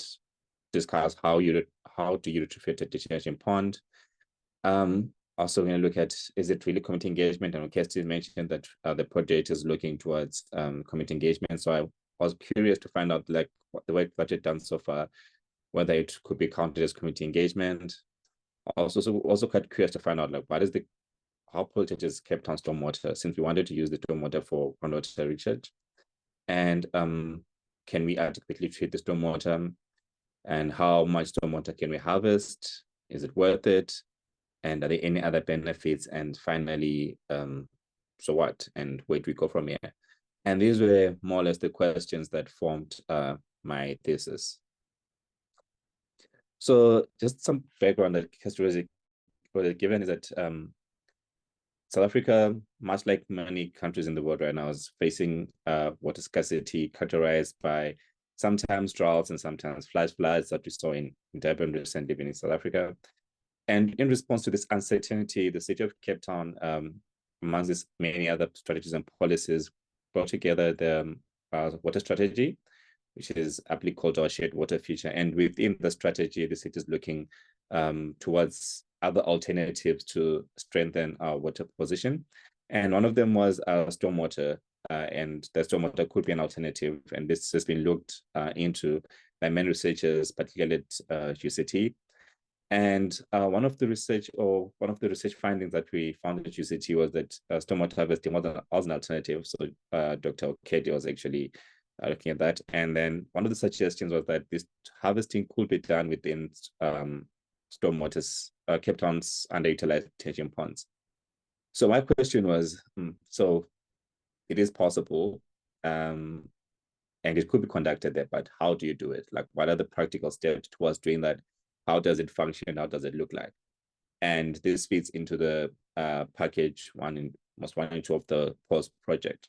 discuss how do you retrofit a detention pond. Also going to look at, is it really community engagement? And Kirsty mentioned that the project is looking towards community engagement. So I was curious to find out, like, what the work that you've done so far, whether it could be counted as community engagement. Also quite curious to find out, like, how polluted is Cape Town stormwater, since we wanted to use the stormwater for groundwater recharge, and can we adequately treat the stormwater, and how much stormwater can we harvest? Is it worth it? And are there any other benefits? And finally, so what? And where do we go from here? And these were more or less the questions that formed my thesis. So just some background that Kirsty was given is that South Africa, much like many countries in the world right now, is facing water scarcity characterized by sometimes droughts and sometimes flash floods that we saw in Durban recently in South Africa. And in response to this uncertainty, the city of Cape Town, amongst these many other strategies and policies, brought together the water strategy, which is aptly called our shared water future. And within the strategy, the city is looking towards other alternatives to strengthen our water position. And one of them was stormwater, and the stormwater could be an alternative. And this has been looked into by many researchers, particularly at UCT. And one of the research findings that we found at UCT was that stormwater harvesting was an alternative. So Dr. Okedi was actually looking at that. And then one of the suggestions was that this harvesting could be done within stormwaters, Cape Town's underutilized detention ponds. So my question was, so it is possible, and it could be conducted there, but how do you do it? Like, what are the practical steps towards doing that? How does it function? How does it look like? And this fits into the package one and 2 of the POST project.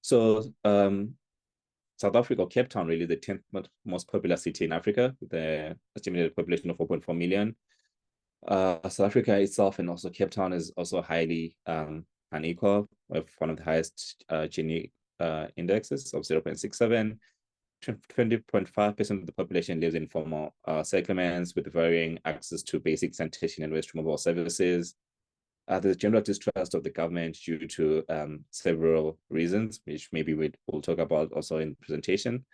So South Africa, Cape Town, really the 10th most populous city in Africa, with an estimated population of 4.4 million. South Africa itself and also Cape Town is also highly unequal, with one of the highest Gini indexes of 0.67. 20.5% of the population lives in formal settlements with varying access to basic sanitation and waste removal services. There's general distrust of the government due to several reasons, which maybe we'll talk about also in the presentation.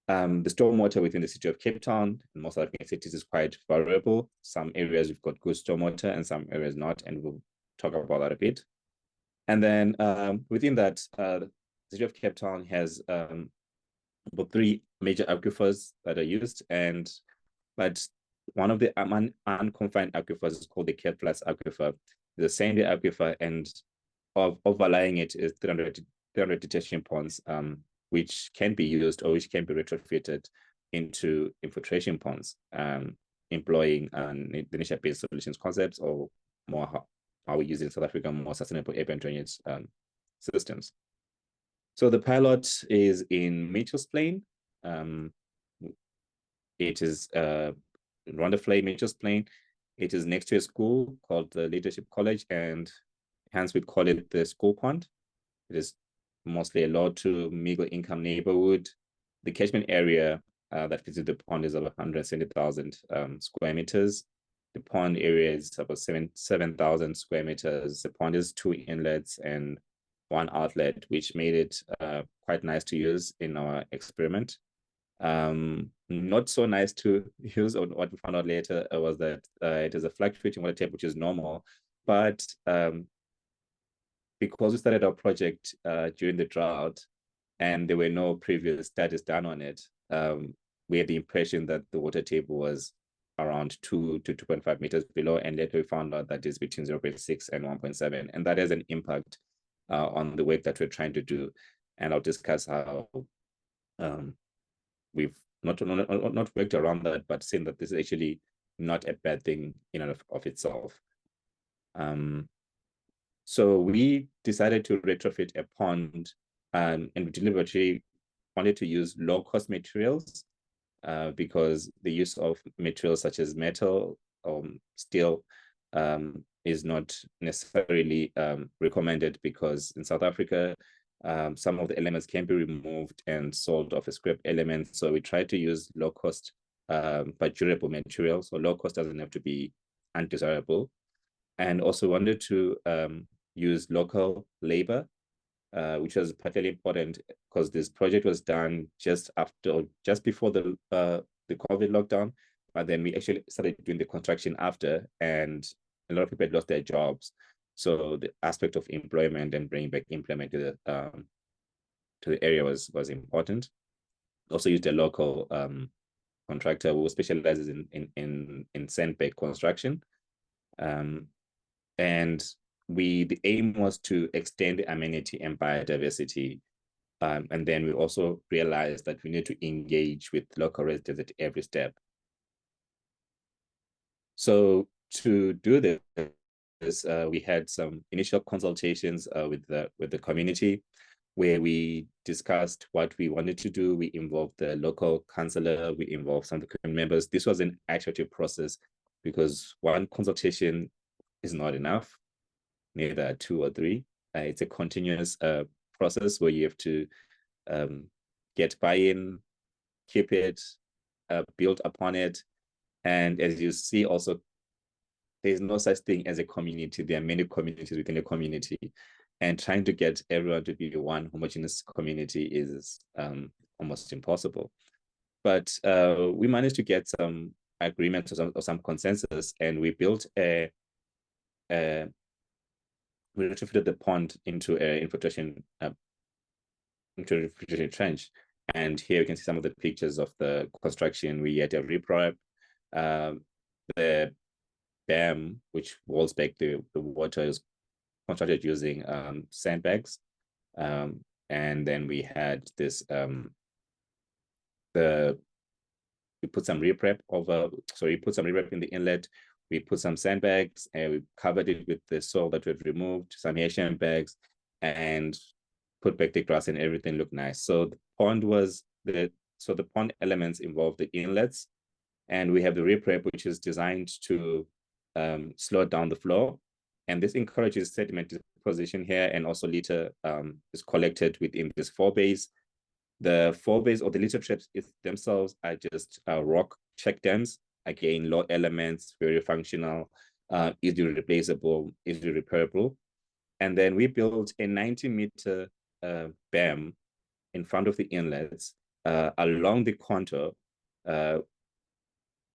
The stormwater within the city of Cape Town and most African cities is quite variable. Some areas we've got good stormwater and some areas not, and we'll talk about that a bit. And then within that, the city of Cape Town has about 3 major aquifers that are used, but one of the unconfined aquifers is called the Cape Flats aquifer, the Sandy aquifer, and overlying it is 300 detention ponds, which can be used or which can be retrofitted into infiltration ponds, employing the nature-based solutions concepts, or more how we use in South Africa, more sustainable urban drainage systems. So the pilot is in Mitchell's Plain. It is Rondaflay Mitchell's Plain. It is next to a school called the Leadership College, and hence we call it the school pond. It is mostly a low to middle income neighborhood. The catchment area that visits the pond is about 170,000 square meters. The pond area is about 7,000 square meters. The pond is 2 inlets and 1 outlet, which made it quite nice to use in our experiment. Not so nice to use, or what we found out later was that it is a fluctuating water table, which is normal, but because we started our project during the drought and there were no previous studies done on it, we had the impression that the water table was around 2 to 2.5 meters below, and later we found out that it's between 0.6 and 1.7, and that has an impact on the work that we're trying to do. And I'll discuss how we've not worked around that, but seen that this is actually not a bad thing in and of itself. So we decided to retrofit a pond, and we deliberately wanted to use low-cost materials because the use of materials such as metal or steel is not necessarily recommended, because in South Africa, some of the elements can be removed and sold off as scrap elements. So we try to use low-cost but durable materials. So low-cost doesn't have to be undesirable. And also wanted to use local labor, which was particularly important because this project was done just before the COVID lockdown, but then we actually started doing the construction after, and a lot of people had lost their jobs. So the aspect of employment and bringing back employment to the area was important. Also used a local contractor who specializes in sandbag construction. And the aim was to extend the amenity and biodiversity. And then we also realized that we need to engage with local residents at every step. So to do this, we had some initial consultations with the community, where we discussed what we wanted to do. We involved the local councillor, we involved some of the community members. This was an iterative process, because one consultation is not enough, neither 2 or 3. It's a continuous process where you have to get buy-in, keep it, build upon it. And as you see also there's no such thing as a community. There are many communities within a community, and trying to get everyone to be one homogeneous community is almost impossible. But we managed to get some agreement or some consensus, and we built we retrofitted the pond into an infiltration trench. And here you can see some of the pictures of the construction. We had a reprep, the dam which walls back the water is constructed using sandbags, and then we had this we put some reprep over, so we put some reprep in the inlet, we put some sandbags, and we covered it with the soil that we've removed, some Haitian bags, and put back the grass, and everything looked nice. So the pond was the pond elements involve the inlets, and we have the reprep, which is designed to slow down the flow, and this encourages sediment deposition here, and also litter is collected within this forebays. The forebays or the litter traps themselves are just rock check dams. Again, low elements, very functional, easily replaceable, easily repairable. And then we built a 90-meter berm in front of the inlets along the contour at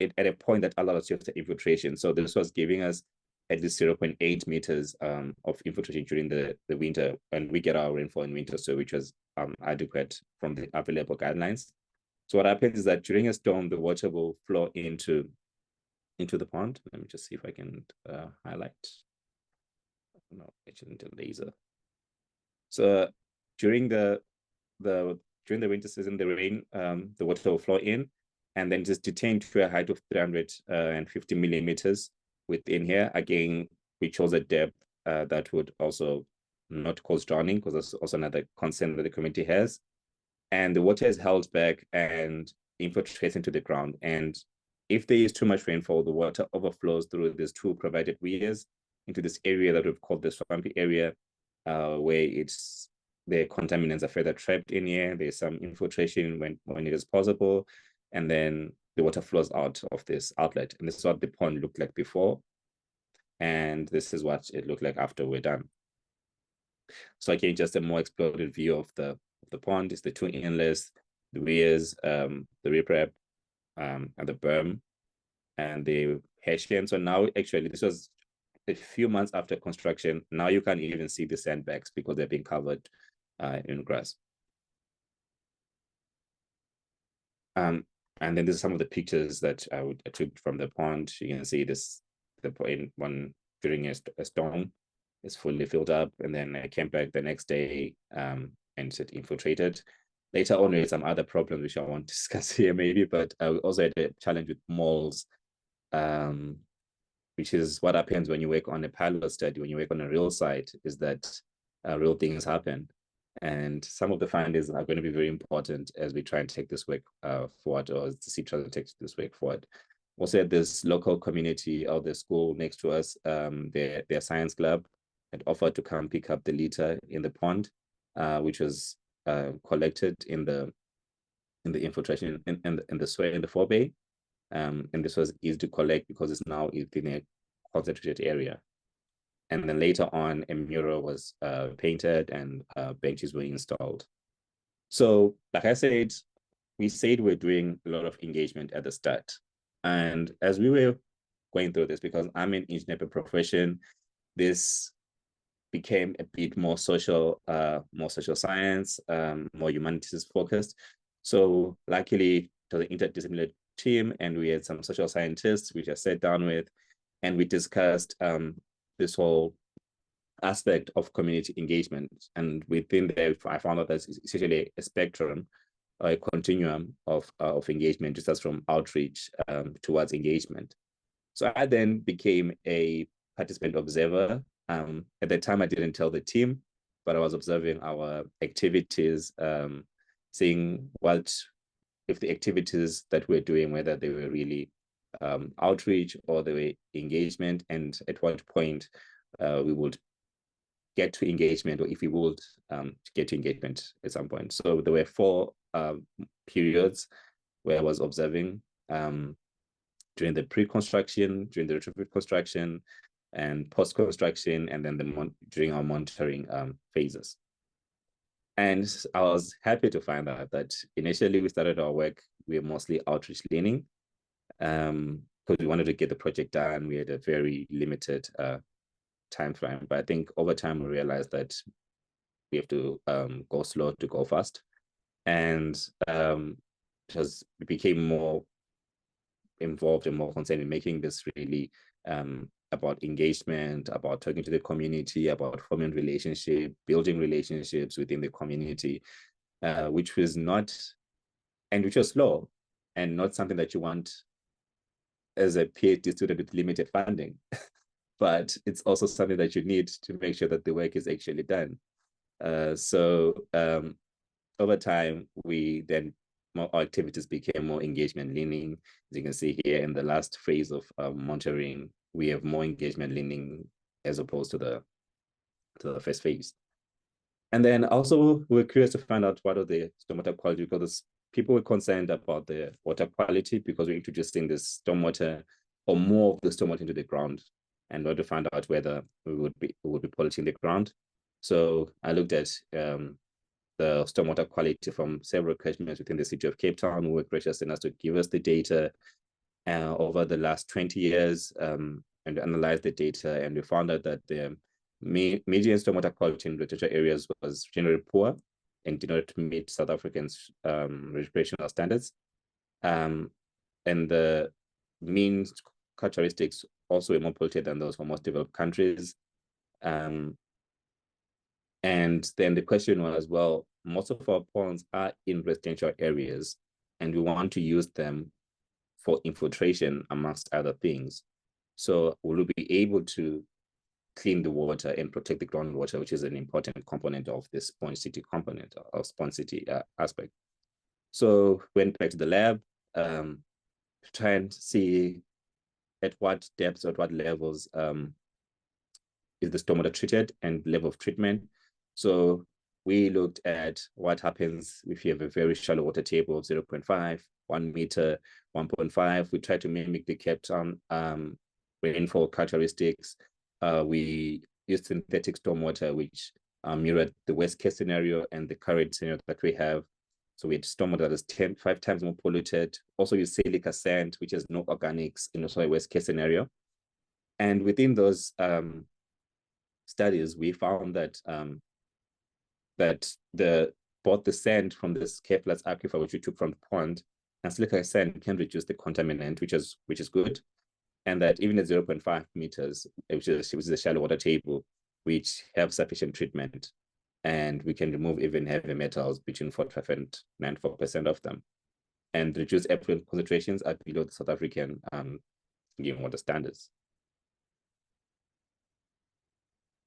a point that allowed us to have the infiltration. So this was giving us at least 0.8 meters of infiltration during the winter, and we get our rainfall in winter, so which was adequate from the available guidelines. So what happens is that during a storm, the water will flow into the pond. Let me just see if I can highlight. No, actually into laser. So during the winter season, the rain, the water will flow in, and then just detained to a height of 350 millimeters within here. Again, we chose a depth that would also not cause drowning, because that's also another concern that the community has. And the water is held back and infiltrates into the ground. And if there is too much rainfall, the water overflows through these two provided weirs into this area that we've called the swampy area, where the contaminants are further trapped in here. There's some infiltration when it is possible, and then the water flows out of this outlet. And this is what the pond looked like before, and this is what it looked like after we're done. So again, just a more exploded view of the pond is the two inlets, the weirs, the reprep, and the berm, and the Haitian. So now, actually, this was a few months after construction. Now you can't even see the sandbags because they're being covered in grass. And then there's some of the pictures that I took from the pond. You can see this, the point one during a storm is fully filled up, and then I came back the next day and it infiltrated. Later on, we had some other problems which I won't discuss here maybe, but I also had a challenge with moles, which is what happens when you work on a pilot study. When you work on a real site, is that real things happen. And some of the findings are going to be very important as we try and take this work forward, or as the C tries to take this work forward. Also at this local community or the school next to us, their science club had offered to come pick up the litter in the pond, which was collected in the infiltration in the soil in the forebay. And this was easy to collect because it's now within a concentrated area. And then later on, a mural was painted and benches were installed. So, like I said, we said we're doing a lot of engagement at the start. And as we were going through this, because I'm an engineer by profession, this became a bit more social science, more humanities focused. So luckily, to the interdisciplinary team, and we had some social scientists which I sat down with, and we discussed this whole aspect of community engagement. And within there, I found out that it's essentially a spectrum, a continuum of engagement, just as from outreach towards engagement. So I then became a participant observer. At the time, I didn't tell the team, but I was observing our activities, seeing if the activities that we're doing, whether they were really outreach or they were engagement, and at what point we would get to engagement, or if we would get to engagement at some point. So there were 4 periods where I was observing. during the pre-construction, during the retrofit construction, and post-construction, and then during our monitoring phases. And I was happy to find out that initially we started our work, we were mostly outreach leaning, because we wanted to get the project done. We had a very limited time frame, but I think over time we realized that we have to go slow to go fast, and we became more involved and more concerned in making this really about engagement, about talking to the community, about forming relationship, building relationships within the community, which was slow and not something that you want as a PhD student with limited funding. But it's also something that you need to make sure that the work is actually done. So over time, our activities became more engagement leaning. As you can see here in the last phase of monitoring, we have more engagement leaning as opposed to the first phase. And then also we're curious to find out what are the stormwater quality, because people were concerned about the water quality because we're introducing this stormwater or more of the stormwater into the ground, and wanted to find out whether we would be polluting the ground. So I looked at the stormwater quality from several catchments within the city of Cape Town, who were gracious enough to give us the data over the last 20 years and analyze the data. And we found out that the median stormwater quality in residential areas was generally poor and did not meet South Africans' recreational standards. And the mean characteristics also were more polluted than those for most developed countries. And then the question was, well, most of our ponds are in residential areas, and we want to use them for infiltration, amongst other things. So will we be able to clean the water and protect the groundwater, which is an important component of the sponge city component of sponge city aspect? So went back to the lab to try and see at what depths, at what levels is the stormwater treated and level of treatment. So we looked at what happens if you have a very shallow water table of 0.5, 1 meter, 1.5. We tried to mimic the Cape Town rainfall characteristics. We used synthetic stormwater, which mirrored the worst case scenario and the current scenario that we have. So we had stormwater that is 5 times more polluted. Also use silica sand, which has no organics in the worst case scenario. And within those studies, we found that both the sand from this Cape Flats aquifer, which we took from the pond, and silica sand can reduce the contaminant, which is good. And that even at 0.5 meters, which is a shallow water table, which have sufficient treatment, and we can remove even heavy metals between 45 and 94% of them, and reduce effluent concentrations at below the South African drinking water standards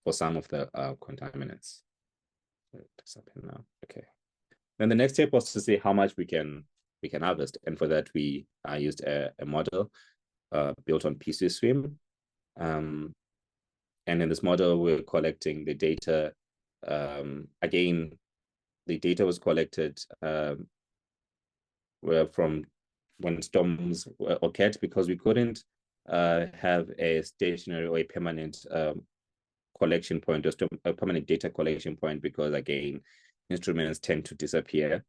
for some of the contaminants. Now. Okay. Then the next step was to see how much we can harvest, and for that we used a model built on PC Swim, and in this model we're collecting the data. Again, the data was collected from when storms occurred, because we couldn't have a stationary or a permanent collection point, or a permanent data collection point, because again, instruments tend to disappear.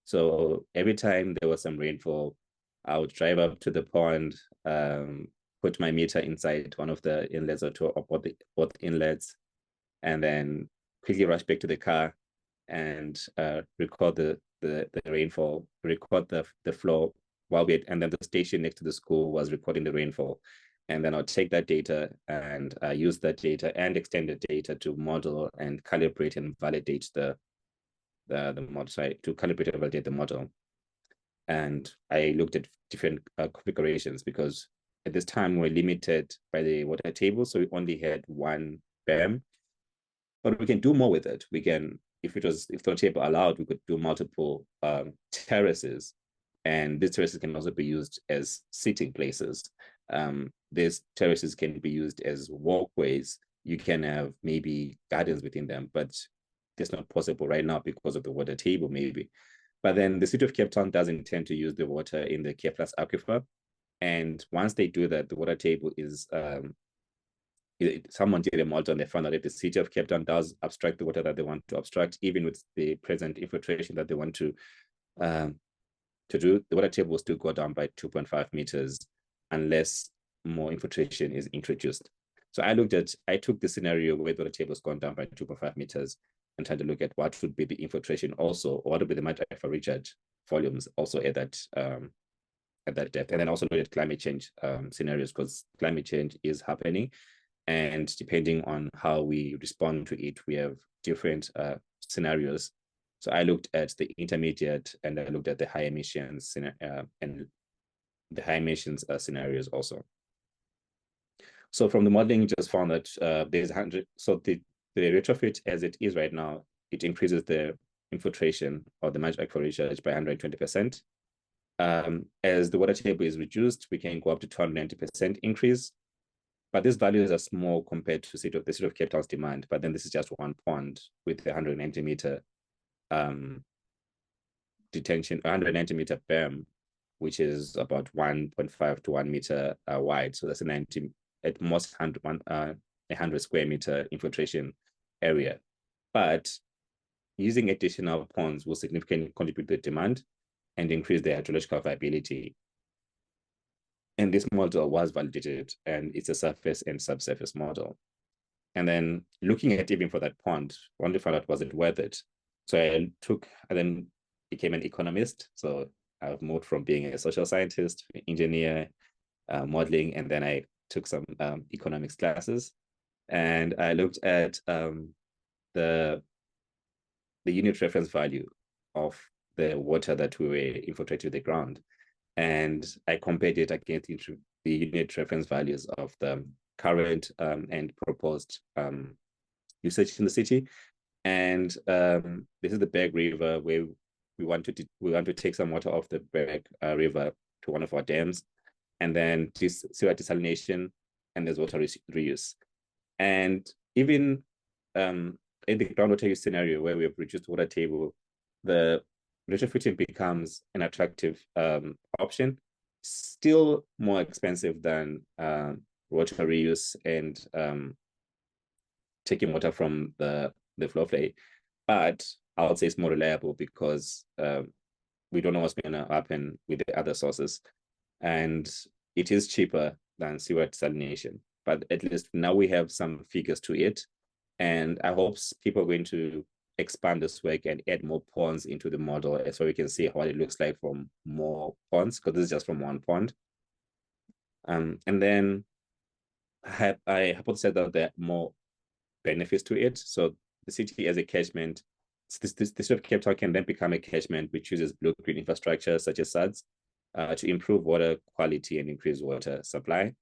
So every time there was some rainfall, I would drive up to the pond, put my meter inside one of the inlets or both inlets, and then quickly rush back to the car and record the rainfall, record the flow and then the station next to the school was recording the rainfall. And then I'll take that data and use that data and extended data to model and calibrate and validate the model, to calibrate and validate the model. And I looked at different configurations, because at this time we're limited by the water table, so we only had one BAM. But we can do more with it. We can, if the table allowed, we could do multiple terraces, and these terraces can also be used as seating places. These terraces can be used as walkways. You can have maybe gardens within them, but that's not possible right now because of the water table, maybe. But then the city of Cape Town does intend to use the water in the Cape Flats aquifer, And once they do that, the water table is someone did a model and they found out if the city of Cape Town does abstract the water that they want to abstract, even with the present infiltration that they want to do, the water table will still go down by 2.5 meters unless more infiltration is introduced. So I took the scenario where the water table has gone down by 2.5 meters and tried to look at what would be the infiltration also, or what would be the margin for recharge volumes also at that depth. And then also look at climate change scenarios, because climate change is happening. And depending on how we respond to it, we have different scenarios. So I looked at the intermediate and I looked at the high emissions and the high emissions scenarios also. So from the modeling, just found that there's 100. So the retrofit as it is right now, it increases the infiltration or the margin for recharge by 120%. As the water table is reduced, we can go up to 290% increase. But these values are small compared to the city of Cape Town's demand. But then this is just one pond with a 190-meter detention, 190-meter berm, which is about 1.5 to 1 meter wide. So that's a 90, at most 100 square meter infiltration area. But using additional ponds will significantly contribute to the demand and increase the hydrological viability. And this model was validated, and it's a surface and subsurface model. And then looking at even for that pond, one found out, was it worth it? So I then became an economist. So I've moved from being a social scientist, engineer, modeling, and then I took some economics classes. And I looked at the unit reference value of the water that we were infiltrating the ground. And I compared it against the unit reference values of the current and proposed usage in the city. And this is the Berg River, where we want to take some water off the Berg River to one of our dams, and then sewer desalination, and there's water reuse. And even in the groundwater use scenario where we have reduced water table, the retrofitting becomes an attractive option, still more expensive than water reuse and taking water from the floodplain. But I would say it's more reliable because we don't know what's going to happen with the other sources. And it is cheaper than sewer desalination. But at least now we have some figures to it. And I hope people are going to expand this work and add more ponds into the model so we can see what it looks like from more ponds, because this is just from one pond. And then I hypothesized that there are more benefits to it. So the city as a catchment, this sort of Cape Town can then become a catchment which uses blue-green infrastructure such as SADs to improve water quality and increase water supply.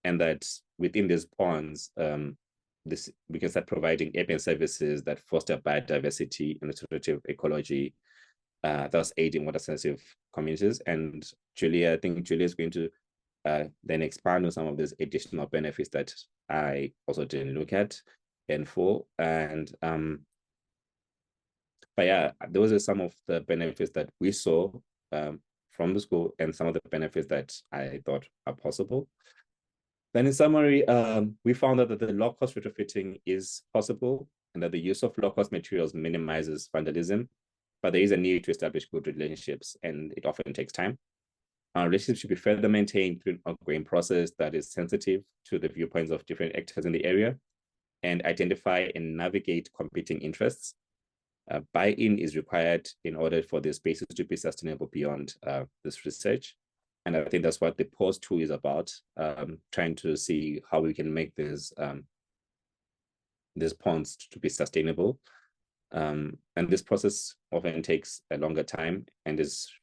And that within these ponds, we can start providing urban services that foster biodiversity and restorative ecology, thus aiding water-sensitive communities. And I think Julia is going to then expand on some of these additional benefits that I also didn't look at in full. And but yeah, those are some of the benefits that we saw from the school, and some of the benefits that I thought are possible. Then in summary, we found out that the low-cost retrofitting is possible and that the use of low-cost materials minimizes vandalism, but there is a need to establish good relationships, and it often takes time. Our relationships should be further maintained through an ongoing process that is sensitive to the viewpoints of different actors in the area and identify and navigate competing interests. Buy-in is required in order for the spaces to be sustainable beyond this research. And I think that's what the POSE 2 is about, trying to see how we can make these ponds to be sustainable. And this process often takes a longer time and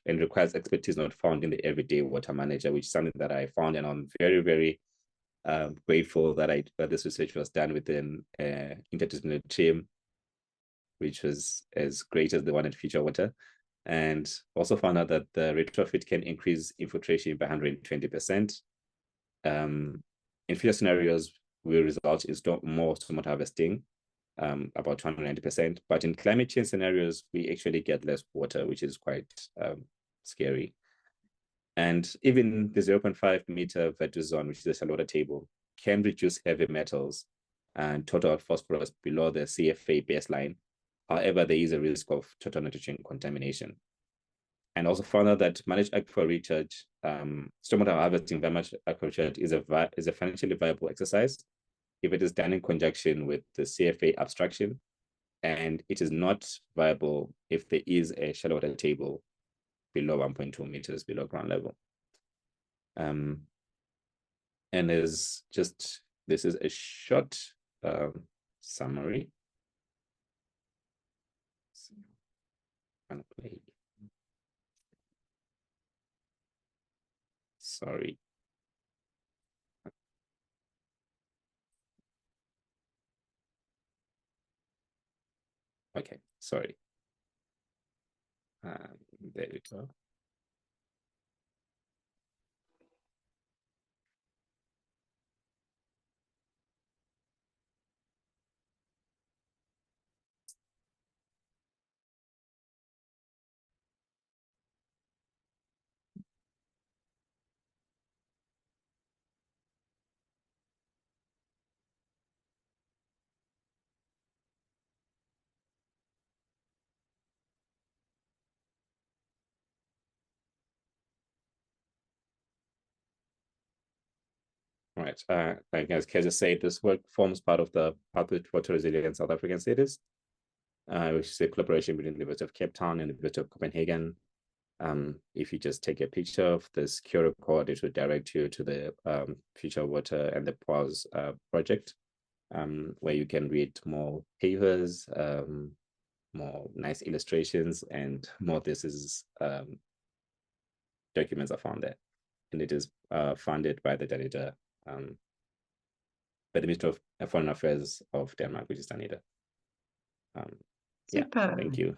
requires expertise not found in the everyday water manager, which is something that I found, and I'm very, very grateful that this research was done within an interdisciplinary team, which was as great as the one at Future Water. And also found out that the retrofit can increase infiltration by 120%. In future scenarios, will result in more stormwater harvesting, about 290%. But in climate change scenarios, we actually get less water, which is quite scary. And even the 0.5 meter vertical zone, which is a shallow water table, can reduce heavy metals and total phosphorus below the CFA baseline. However, there is a risk of total nitrogen contamination. And also found out that managed aquifer recharge, stormwater harvesting by managed aquifer is a financially viable exercise if it is done in conjunction with the CFA abstraction, and it is not viable if there is a shallow water table below 1.2 meters below ground level. And this is a short summary. Sorry. Okay, sorry. There we go. Right. Like as Keza said, this work forms part of the Pathway to Water Resilience South African Status, which is a collaboration between the University of Cape Town and the University of Copenhagen. If you just take a picture of this QR code, it will direct you to the Future Water and the PAWS project, where you can read more papers, more nice illustrations, and more thesis documents are found there. And it is funded by the Danida, by the Ministry of Foreign Affairs of Denmark, which is Danida. Super. Yeah, thank you.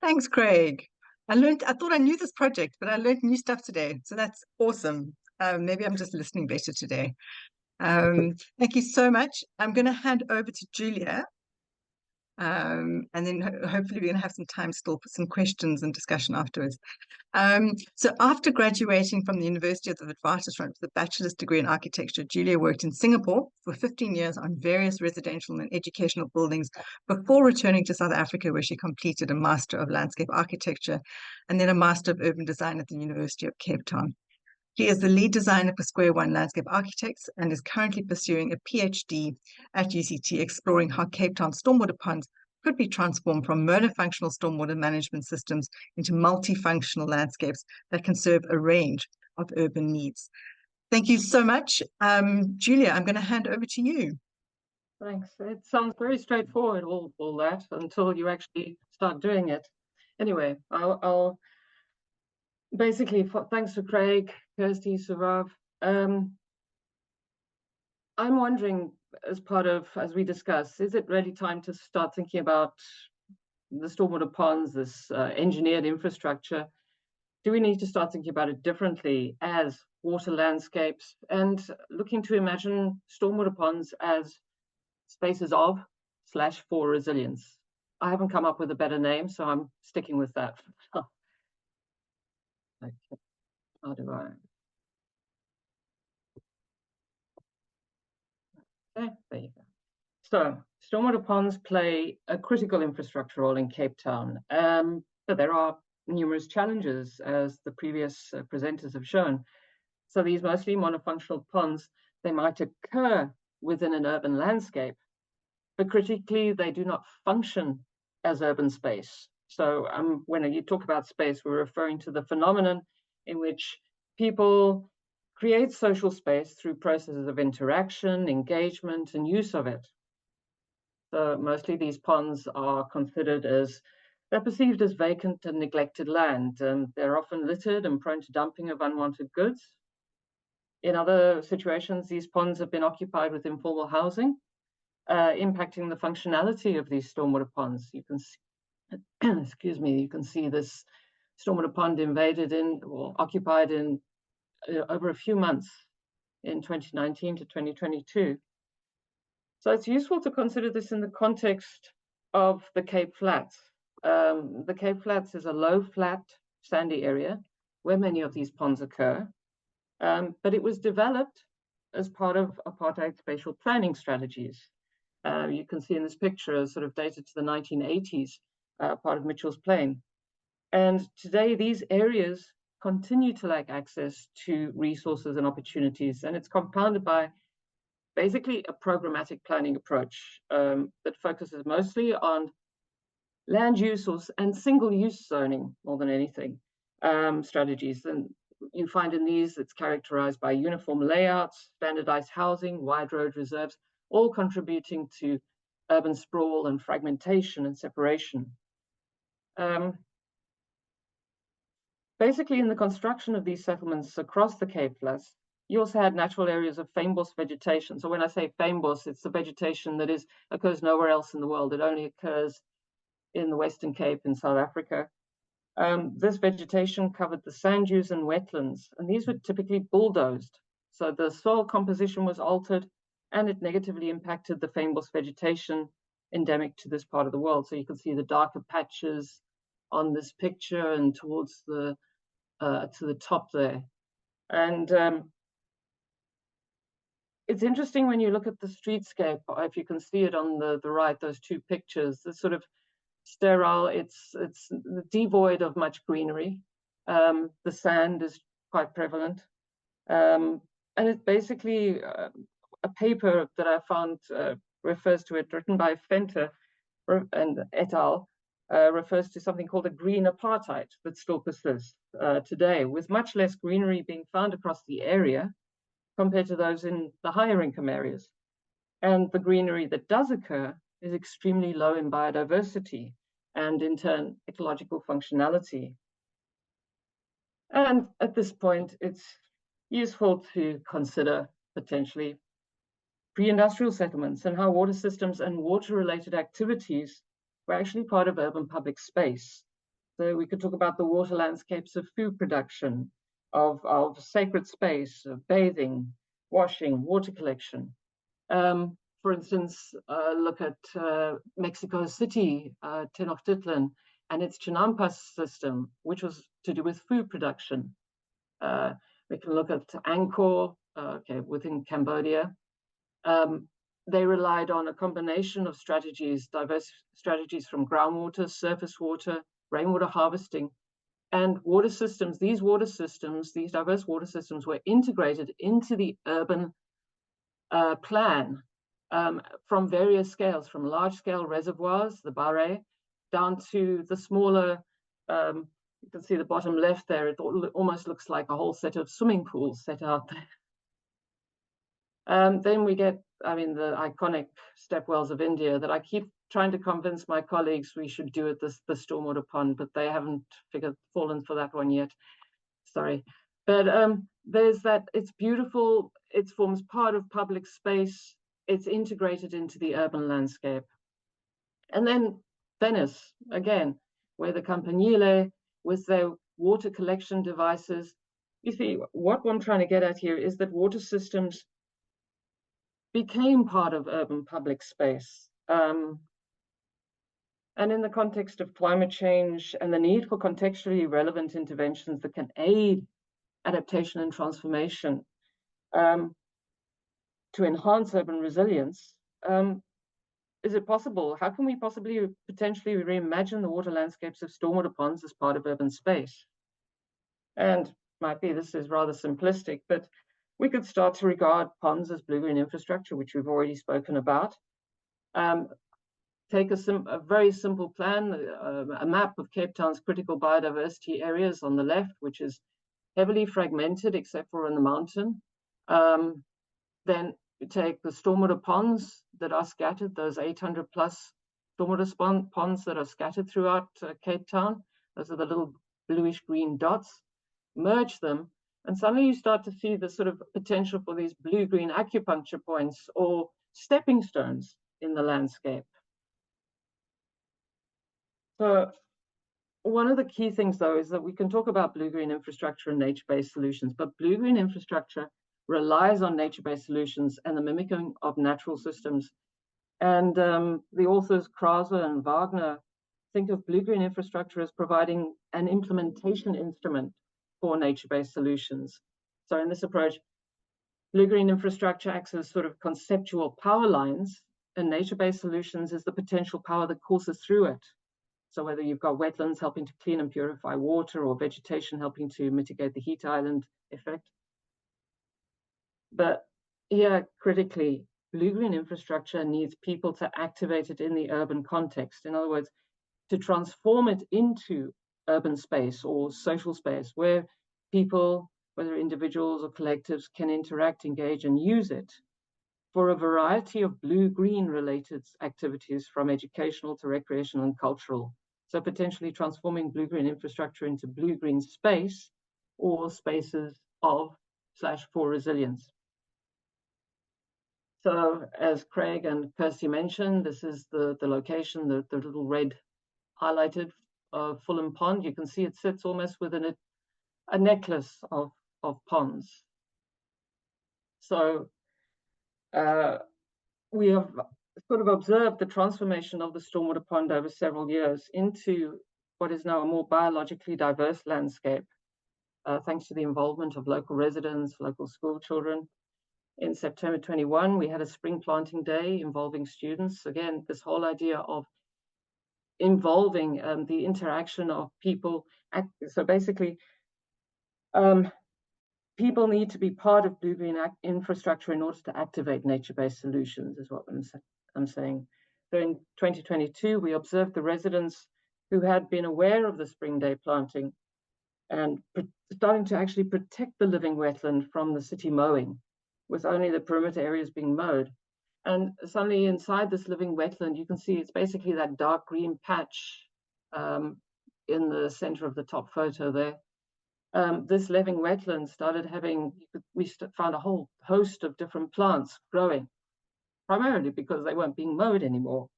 Thanks, Craig. I thought I knew this project, but I learned new stuff today. So that's awesome. Maybe I'm just listening better today. Thank you so much. I'm going to hand over to Julia. And then hopefully we're going to have some time still for some questions and discussion afterwards. So after graduating from the University of the Witwatersrand with a bachelor's degree in architecture, Julia worked in Singapore for 15 years on various residential and educational buildings before returning to South Africa, where she completed a Master of Landscape Architecture and then a Master of Urban Design at the University of Cape Town. She is the lead designer for Square One Landscape Architects and is currently pursuing a PhD at UCT, exploring how Cape Town stormwater ponds could be transformed from monofunctional stormwater management systems into multifunctional landscapes that can serve a range of urban needs. Thank you so much. Julia, I'm going to hand over to you. Thanks. It sounds very straightforward, all that, until you actually start doing it. Anyway, I'll basically, thanks to Craig, Kirsty, Surav. I'm wondering, as we discuss, is it really time to start thinking about the stormwater ponds, this engineered infrastructure? Do we need to start thinking about it differently as water landscapes and looking to imagine stormwater ponds as spaces of/for resilience? I haven't come up with a better name, so I'm sticking with that. Okay. How do I? Okay, there you go. So, stormwater ponds play a critical infrastructure role in Cape Town, but there are numerous challenges, as the previous presenters have shown. So these mostly monofunctional ponds, they might occur within an urban landscape, but critically, they do not function as urban space. So when you talk about space, we're referring to the phenomenon in which people create social space through processes of interaction, engagement, and use of it. So mostly these ponds are they're perceived as vacant and neglected land, and they're often littered and prone to dumping of unwanted goods. In other situations, these ponds have been occupied with informal housing, impacting the functionality of these stormwater ponds. You can see, excuse me, you can see this stormwater pond occupied in over a few months in 2019 to 2022. So it's useful to consider this in the context of the Cape Flats. The Cape Flats is a low, flat, sandy area where many of these ponds occur, but it was developed as part of apartheid spatial planning strategies. You can see in this picture, sort of dated to the 1980s, part of Mitchell's Plain. And today, these areas continue to lack access to resources and opportunities, and it's compounded by basically a programmatic planning approach that focuses mostly on land use and single-use zoning more than anything strategies. And you find in these, it's characterized by uniform layouts, standardized housing, wide road reserves, all contributing to urban sprawl and fragmentation and separation. Basically, in the construction of these settlements across the Cape Flats, you also had natural areas of fynbos vegetation. So when I say fynbos, it's the vegetation that occurs nowhere else in the world. It only occurs in the Western Cape in South Africa. This vegetation covered the sand dunes and wetlands, and these were typically bulldozed. So the soil composition was altered, and it negatively impacted the fynbos vegetation endemic to this part of the world. So you can see the darker patches on this picture and towards the to the top there. And it's interesting when you look at the streetscape, if you can see it on the right, those two pictures, the sort of sterile, it's devoid of much greenery. The sand is quite prevalent. And it's basically a paper that I found refers to it, written by Fenter and et al., refers to something called a green apartheid that still persists today, with much less greenery being found across the area compared to those in the higher income areas. And the greenery that does occur is extremely low in biodiversity and in turn ecological functionality. And at this point, it's useful to consider potentially pre-industrial settlements and how water systems and water-related activities were actually part of urban public space. So we could talk about the water landscapes of food production, of sacred space, of bathing, washing, water collection. For instance, look at Mexico City, Tenochtitlan, and its Chinampas system, which was to do with food production. We can look at Angkor, within Cambodia. They relied on a combination of strategies, diverse strategies from groundwater, surface water, rainwater harvesting, and water systems. These water systems, these diverse water systems, were integrated into the urban plan from various scales, from large-scale reservoirs, the Bare, down to the smaller, you can see the bottom left there, it almost looks like a whole set of swimming pools set out there. Then we get, the iconic step wells of India that I keep trying to convince my colleagues we should do at the stormwater pond, but they haven't fallen for that one yet. Sorry. But there's that, it's beautiful, it forms part of public space, it's integrated into the urban landscape. And then Venice, again, where the Campanile, with their water collection devices, you see, what I'm trying to get at here is that water systems became part of urban public space. And in the context of climate change and the need for contextually relevant interventions that can aid adaptation and transformation to enhance urban resilience, is it possible? How can we possibly potentially reimagine the water landscapes of stormwater ponds as part of urban space? And might be this is rather simplistic, but we could start to regard ponds as blue-green infrastructure, which we've already spoken about. Take a very simple plan, a map of Cape Town's critical biodiversity areas on the left, which is heavily fragmented except for in the mountain. Then you take the stormwater ponds that are scattered, those 800 plus stormwater ponds that are scattered throughout Cape Town. Those are the little bluish green dots. Merge them, and suddenly you start to see the sort of potential for these blue-green acupuncture points or stepping stones in the landscape. So one of the key things, though, is that we can talk about blue-green infrastructure and nature-based solutions, but blue-green infrastructure relies on nature-based solutions and the mimicking of natural systems. And the authors Krause and Wagner think of blue-green infrastructure as providing an implementation instrument for nature-based solutions. So in this approach, blue-green infrastructure acts as sort of conceptual power lines, and nature-based solutions is the potential power that courses through it. So whether you've got wetlands helping to clean and purify water, or vegetation helping to mitigate the heat island effect. But here, critically, blue-green infrastructure needs people to activate it in the urban context. In other words, to transform it into urban space or social space where people, whether individuals or collectives, can interact, engage, and use it for a variety of blue-green related activities, from educational to recreational and cultural. So potentially transforming blue-green infrastructure into blue-green space or spaces of/for resilience. So as Craig and Kirsty mentioned, this is the location, the little red highlighted Fulham Pond. You can see it sits almost within a necklace of ponds. So we have sort of observed the transformation of the stormwater pond over several years into what is now a more biologically diverse landscape, thanks to the involvement of local residents, local school children. In September 21, we had a spring planting day involving students. Again, this whole idea of involving the interaction of people. So basically, people need to be part of blue-green infrastructure in order to activate nature-based solutions, is what I'm saying. So in 2022, we observed the residents who had been aware of the spring day planting and starting to actually protect the living wetland from the city mowing, with only the perimeter areas being mowed. And suddenly inside this living wetland, you can see it's basically that dark green patch in the center of the top photo there. This living wetland started having, we found a whole host of different plants growing, primarily because they weren't being mowed anymore.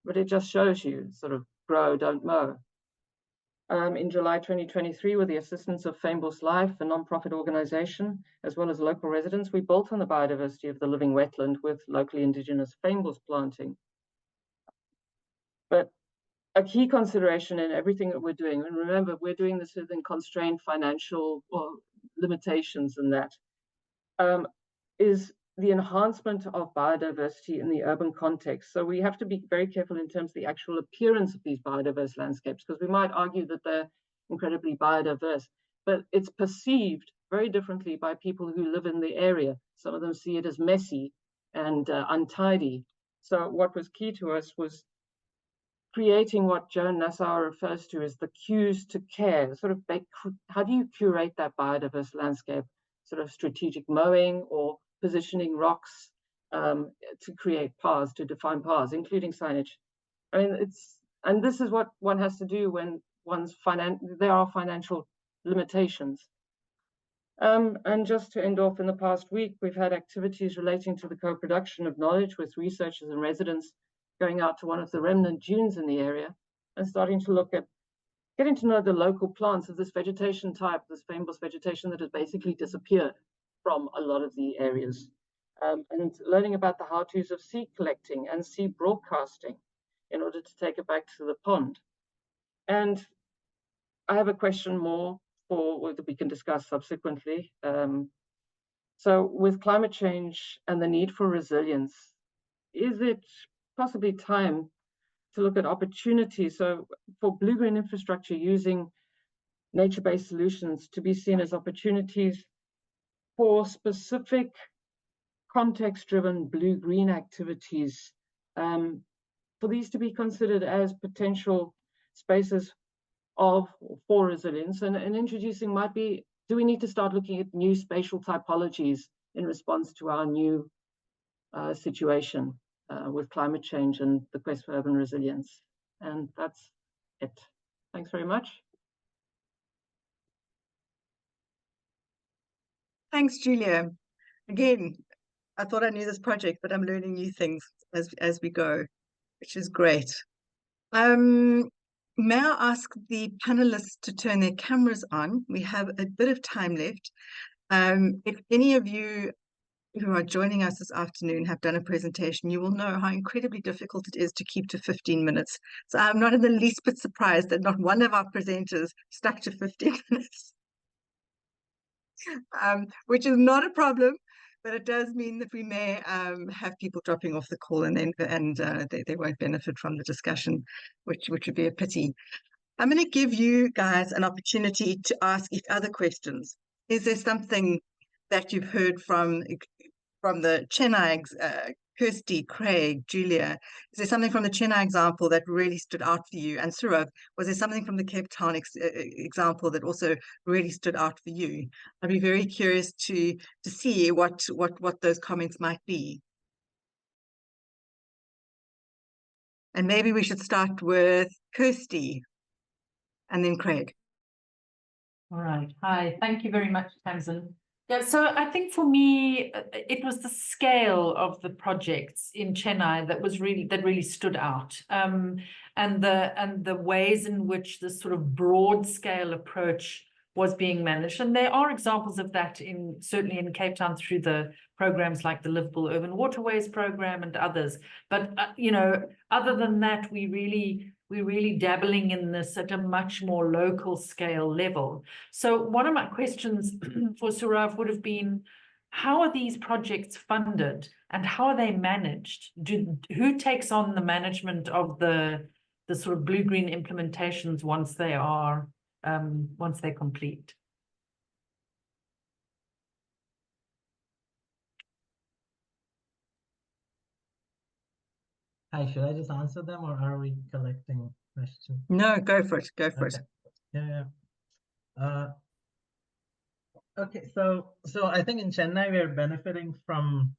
But it just shows you sort of grow, don't mow. In July 2023, with the assistance of Fambos Life, a non-profit organization, as well as local residents, we built on the biodiversity of the living wetland with locally indigenous Fambos planting. But a key consideration in everything that we're doing, and remember, we're doing this within constrained financial limitations and that, is the enhancement of biodiversity in the urban context. So we have to be very careful in terms of the actual appearance of these biodiverse landscapes, because we might argue that they're incredibly biodiverse, but it's perceived very differently by people who live in the area. Some of them see it as messy and untidy. So what was key to us was creating what Joan Nassau refers to as the cues to care, sort of how do you curate that biodiverse landscape, sort of strategic mowing or positioning rocks to create paths, to define paths, including signage. I mean, and this is what one has to do when there are financial limitations. And just to end off, in the past week, we've had activities relating to the co-production of knowledge with researchers and residents going out to one of the remnant dunes in the area and starting to look at getting to know the local plants of this vegetation type, this Fambos vegetation that has basically disappeared from a lot of the areas, and learning about the how-tos of seed collecting and seed broadcasting in order to take it back to the pond. And I have a question more that we can discuss subsequently. So with climate change and the need for resilience, is it possibly time to look at opportunities? So for blue-green infrastructure using nature-based solutions to be seen as opportunities for specific context-driven blue-green activities, for these to be considered as potential spaces for resilience, and introducing might be, do we need to start looking at new spatial typologies in response to our new situation with climate change and the quest for urban resilience? And that's it. Thanks very much. Thanks, Julia. Again, I thought I knew this project, but I'm learning new things as we go, which is great. May I ask the panelists to turn their cameras on? We have a bit of time left. If any of you who are joining us this afternoon have done a presentation, you will know how incredibly difficult it is to keep to 15 minutes. So I'm not in the least bit surprised that not one of our presenters stuck to 15 minutes. which is not a problem, but it does mean that we may have people dropping off the call and they won't benefit from the discussion, which would be a pity. I'm going to give you guys an opportunity to ask each other questions. Is there something that you've heard from the Chennai, Kirsty, Craig, Julia? Is there something from the Chennai example that really stood out for you? And Surav, was there something from the Cape Town example that also really stood out for you? I'd be very curious to see what those comments might be. And maybe we should start with Kirsty and then Craig. All right. Hi. Thank you very much, Tamsin. Yeah, so I think for me, it was the scale of the projects in Chennai that really stood out, and the ways in which this sort of broad scale approach was being managed. And there are examples of that certainly in Cape Town through the programs like the Livable Urban Waterways program and others. But other than that, we're really dabbling in this at a much more local scale level. So one of my questions for Surav would have been, how are these projects funded and how are they managed? Who takes on the management of the sort of blue-green implementations once they're complete? Hi, should I just answer them or are we collecting questions? No, go for it. Go for it. Yeah. Okay, so I think in Chennai we are benefiting from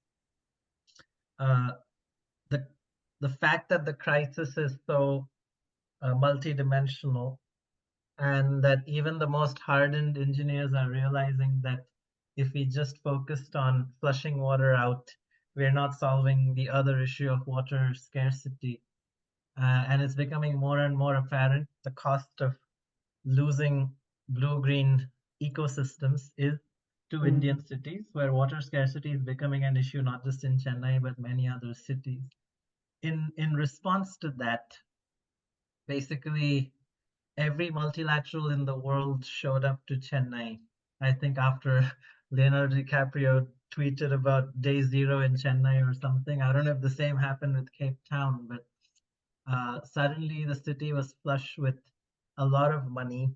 the fact that the crisis is so multidimensional, and that even the most hardened engineers are realizing that if we just focused on flushing water out, we're not solving the other issue of water scarcity. And it's becoming more and more apparent the cost of losing blue-green ecosystems is to Indian cities, where water scarcity is becoming an issue not just in Chennai, but many other cities. In response to that, basically, every multilateral in the world showed up to Chennai. I think after Leonardo DiCaprio tweeted about day zero in Chennai or something. I don't know if the same happened with Cape Town, but suddenly the city was flush with a lot of money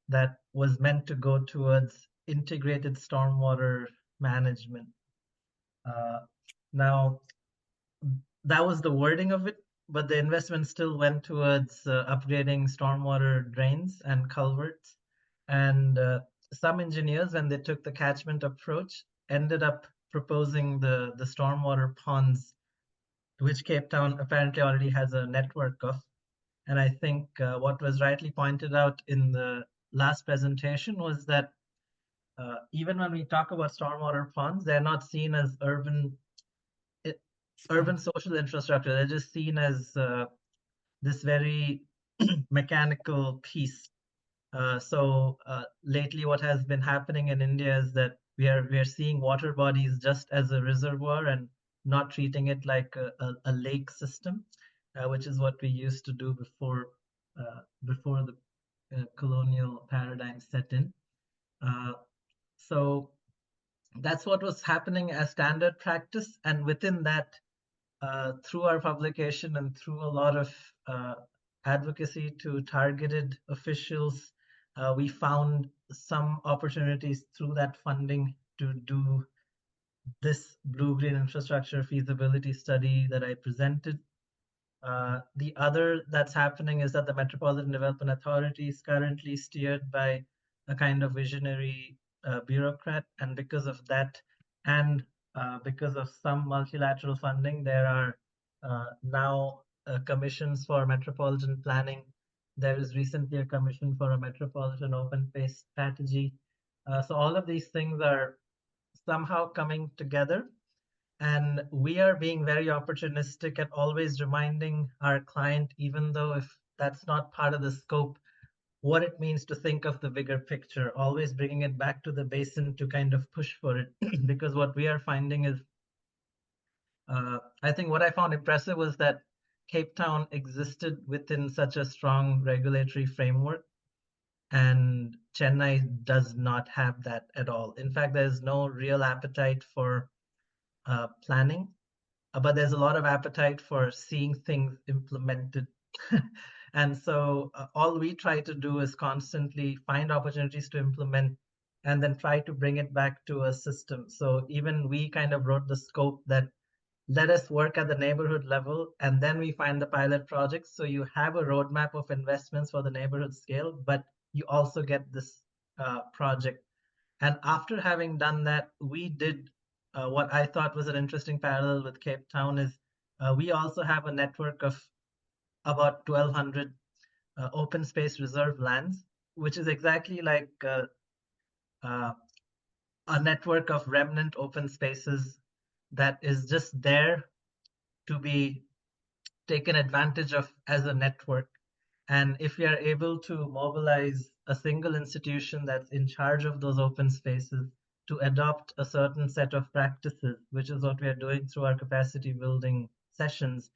that was meant to go towards integrated stormwater management. Now, that was the wording of it, but the investment still went towards upgrading stormwater drains and culverts. And some engineers, when they took the catchment approach, ended up proposing the stormwater ponds, which Cape Town apparently already has a network of. And I think what was rightly pointed out in the last presentation was that even when we talk about stormwater ponds, they're not seen as urban social infrastructure. They're just seen as this very mechanical piece. So lately, what has been happening in India is that we are seeing water bodies just as a reservoir and not treating it like a lake system, which is what we used to do before the colonial paradigm set in. So that's what was happening as standard practice, and within that, through our publication and through a lot of advocacy to targeted officials, we found some opportunities through that funding to do this blue-green infrastructure feasibility study that I presented. The other that's happening is that the Metropolitan Development Authority is currently steered by a kind of visionary bureaucrat, and because of that, and because of some multilateral funding, there are now commissions for metropolitan planning. There is recently a commission for a metropolitan open space strategy. So all of these things are somehow coming together. And we are being very opportunistic at always reminding our client, even though if that's not part of the scope, what it means to think of the bigger picture, always bringing it back to the basin to kind of push for it. Because what we are finding is, I think what I found impressive was that Cape Town existed within such a strong regulatory framework. And Chennai does not have that at all. In fact, there's no real appetite for planning, but there's a lot of appetite for seeing things implemented. And so all we try to do is constantly find opportunities to implement and then try to bring it back to a system. So even we kind of wrote the scope that let us work at the neighborhood level, and then we find the pilot projects. So you have a roadmap of investments for the neighborhood scale, but you also get this project. And after having done that, we did what I thought was an interesting parallel with Cape Town is we also have a network of about 1,200 open space reserve lands, which is exactly like a network of remnant open spaces that is just there to be taken advantage of as a network. And if we are able to mobilize a single institution that's in charge of those open spaces to adopt a certain set of practices, which is what we are doing through our capacity building sessions,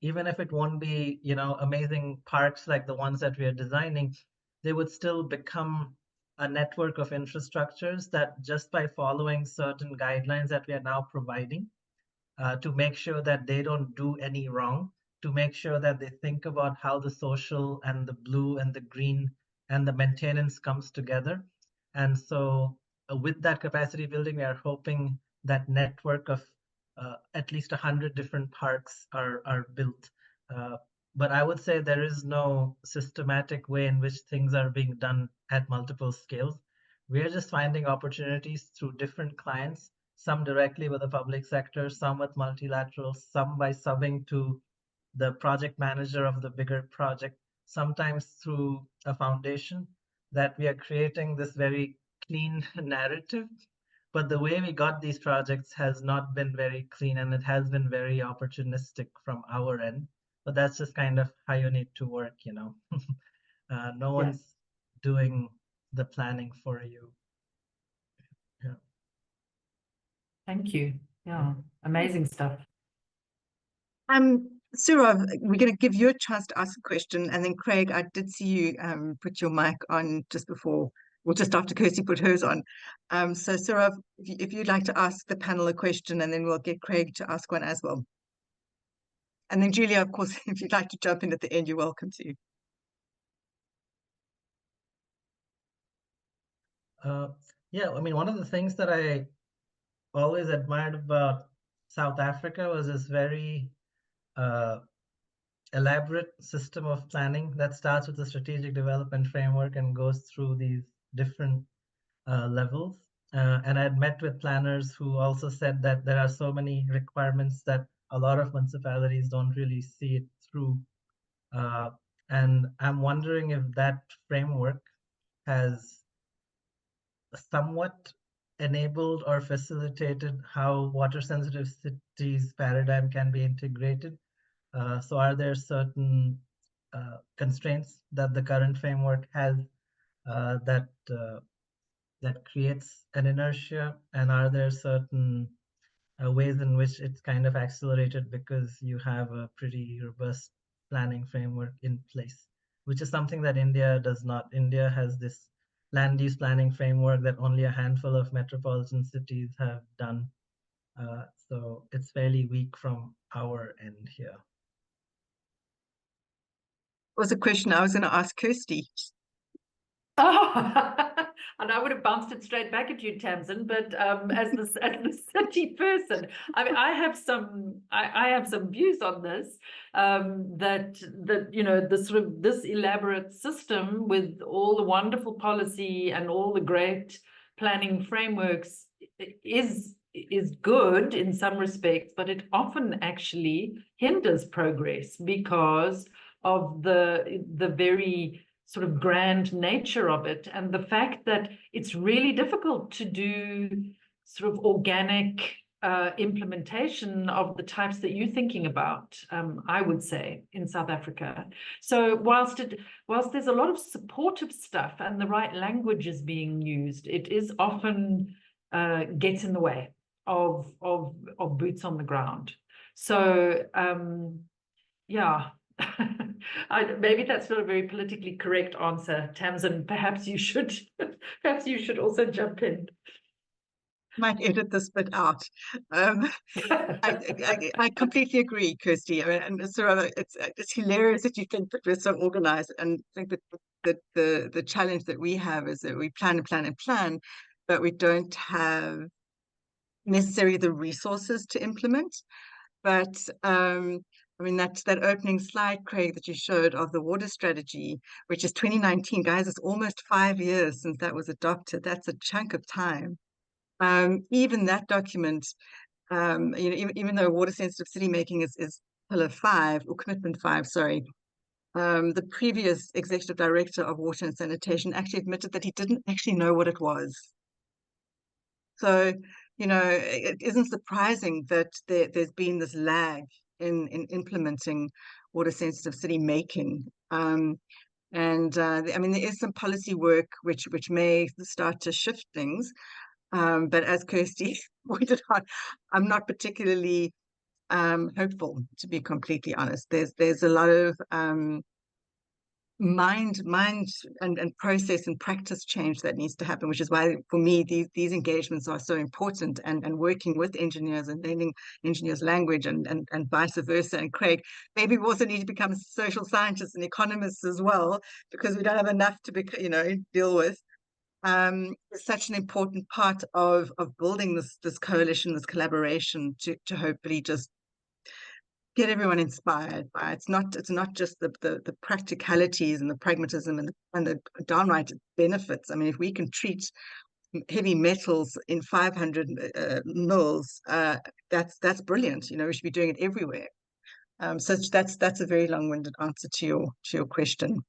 even if it won't be, you know, amazing parks like the ones that we are designing, they would still become a network of infrastructures that just by following certain guidelines that we are now providing to make sure that they don't do any wrong, to make sure that they think about how the social and the blue and the green and the maintenance comes together. And so with that capacity building, we are hoping that network of at least 100 different parks are built. But I would say there is no systematic way in which things are being done at multiple scales. We are just finding opportunities through different clients, some directly with the public sector, some with multilaterals, some by subbing to the project manager of the bigger project, sometimes through a foundation, that we are creating this very clean narrative. But the way we got these projects has not been very clean, and it has been very opportunistic from our end. But that's just kind of how you need to work, you know. No one's doing the planning for you. Yeah. Thank you. Yeah, amazing stuff. Surav, we're going to give you a chance to ask a question, and then Craig, I did see you put your mic on just before, well, just after Kirsty put hers on. So Surav, if you'd like to ask the panel a question, and then we'll get Craig to ask one as well. And then Julia, of course, if you'd like to jump in at the end, you're welcome to. Yeah, I mean, one of the things that I always admired about South Africa was this very elaborate system of planning that starts with the strategic development framework and goes through these different levels. And I had met with planners who also said that there are so many requirements that a lot of municipalities don't really see it through. And I'm wondering if that framework has somewhat enabled or facilitated how water sensitive cities paradigm can be integrated. So are there certain constraints that the current framework has that creates an inertia, and are there certain ways in which it's kind of accelerated because you have a pretty robust planning framework in place, which is something that India does not. India has this land use planning framework that only a handful of metropolitan cities have done. So it's fairly weak from our end here. Was a question I was going to ask Kirsty. Oh, and I would have bounced it straight back at you, Tamsin. But as the city person, I mean, I have some views on this. That you know, this elaborate system with all the wonderful policy and all the great planning frameworks is good in some respects, but it often actually hinders progress because of the very sort of grand nature of it, and the fact that it's really difficult to do sort of organic implementation of the types that you're thinking about, I would say, in South Africa. So whilst there's a lot of supportive stuff and the right language is being used, it is often gets in the way of boots on the ground. So yeah, Maybe that's not a very politically correct answer, Tamsin. Perhaps you should, perhaps you should also jump in. Might edit this bit out. I completely agree, Kirsty. I mean, and so it's hilarious that you think that we're so organized, and think that the challenge that we have is that we plan and plan and plan, but we don't have necessarily the resources to implement. But I mean, that opening slide, Craig, that you showed of the water strategy, which is 2019, guys, it's almost 5 years since that was adopted. That's a chunk of time. Even that document, even though water sensitive city making is pillar 5 or commitment 5, sorry, the previous executive director of water and sanitation actually admitted that he didn't actually know what it was. So, it isn't surprising that there's been this lag in implementing water sensitive city making. I mean, there is some policy work which may start to shift things. But as Kirsty pointed out, I'm not particularly hopeful, to be completely honest. There's a lot of mind and process and practice change that needs to happen, which is why for me these engagements are so important, and working with engineers and learning engineers language and vice versa. And Craig, maybe we also need to become social scientists and economists as well, because we don't have enough to deal with. Is such an important part of building this coalition, this collaboration, to hopefully just get everyone inspired by it. It's not just the practicalities and the pragmatism and the downright benefits. I mean, if we can treat heavy metals in 500 mils, that's brilliant. We should be doing it everywhere. So that's a very long-winded answer to your question.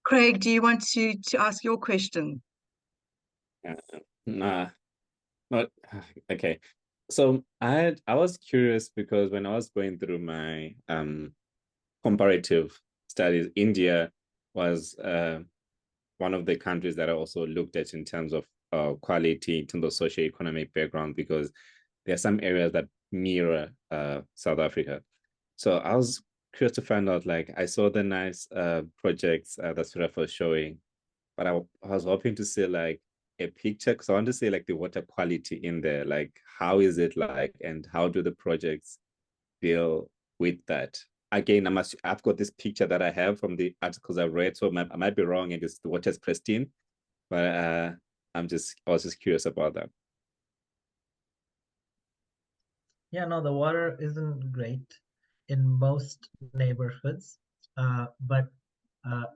Craig, do you want to ask your question? Not okay. So I was curious because when I was going through my comparative studies, India was one of the countries that I also looked at in terms of quality, in terms of socioeconomic background, because there are some areas that mirror South Africa. So I was curious to find out, like, I saw the nice projects that Suraf was showing, but I was hoping to see like a picture, because I want to see like the water quality in there, like how is it like, and how do the projects deal with that? Again, I've got this picture that I have from the articles I've read, so I might be wrong, and the water is pristine, but I was just curious about that. Yeah, no, the water isn't great in most neighborhoods, but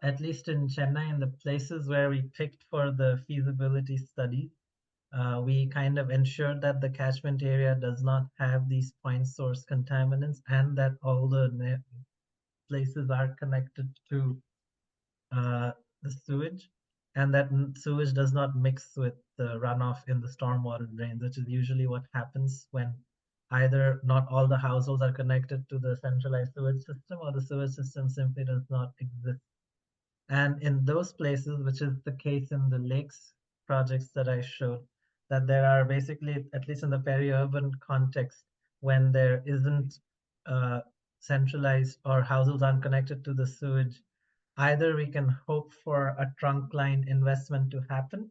at least in Chennai, in the places where we picked for the feasibility study, we kind of ensured that the catchment area does not have these point source contaminants, and that all the places are connected to the sewage, and that sewage does not mix with the runoff in the stormwater drains, which is usually what happens when either not all the households are connected to the centralized sewage system, or the sewage system simply does not exist. And in those places, which is the case in the lakes projects that I showed, that there are basically, at least in the peri-urban context, when there isn't centralized or households aren't connected to the sewage, either we can hope for a trunk line investment to happen,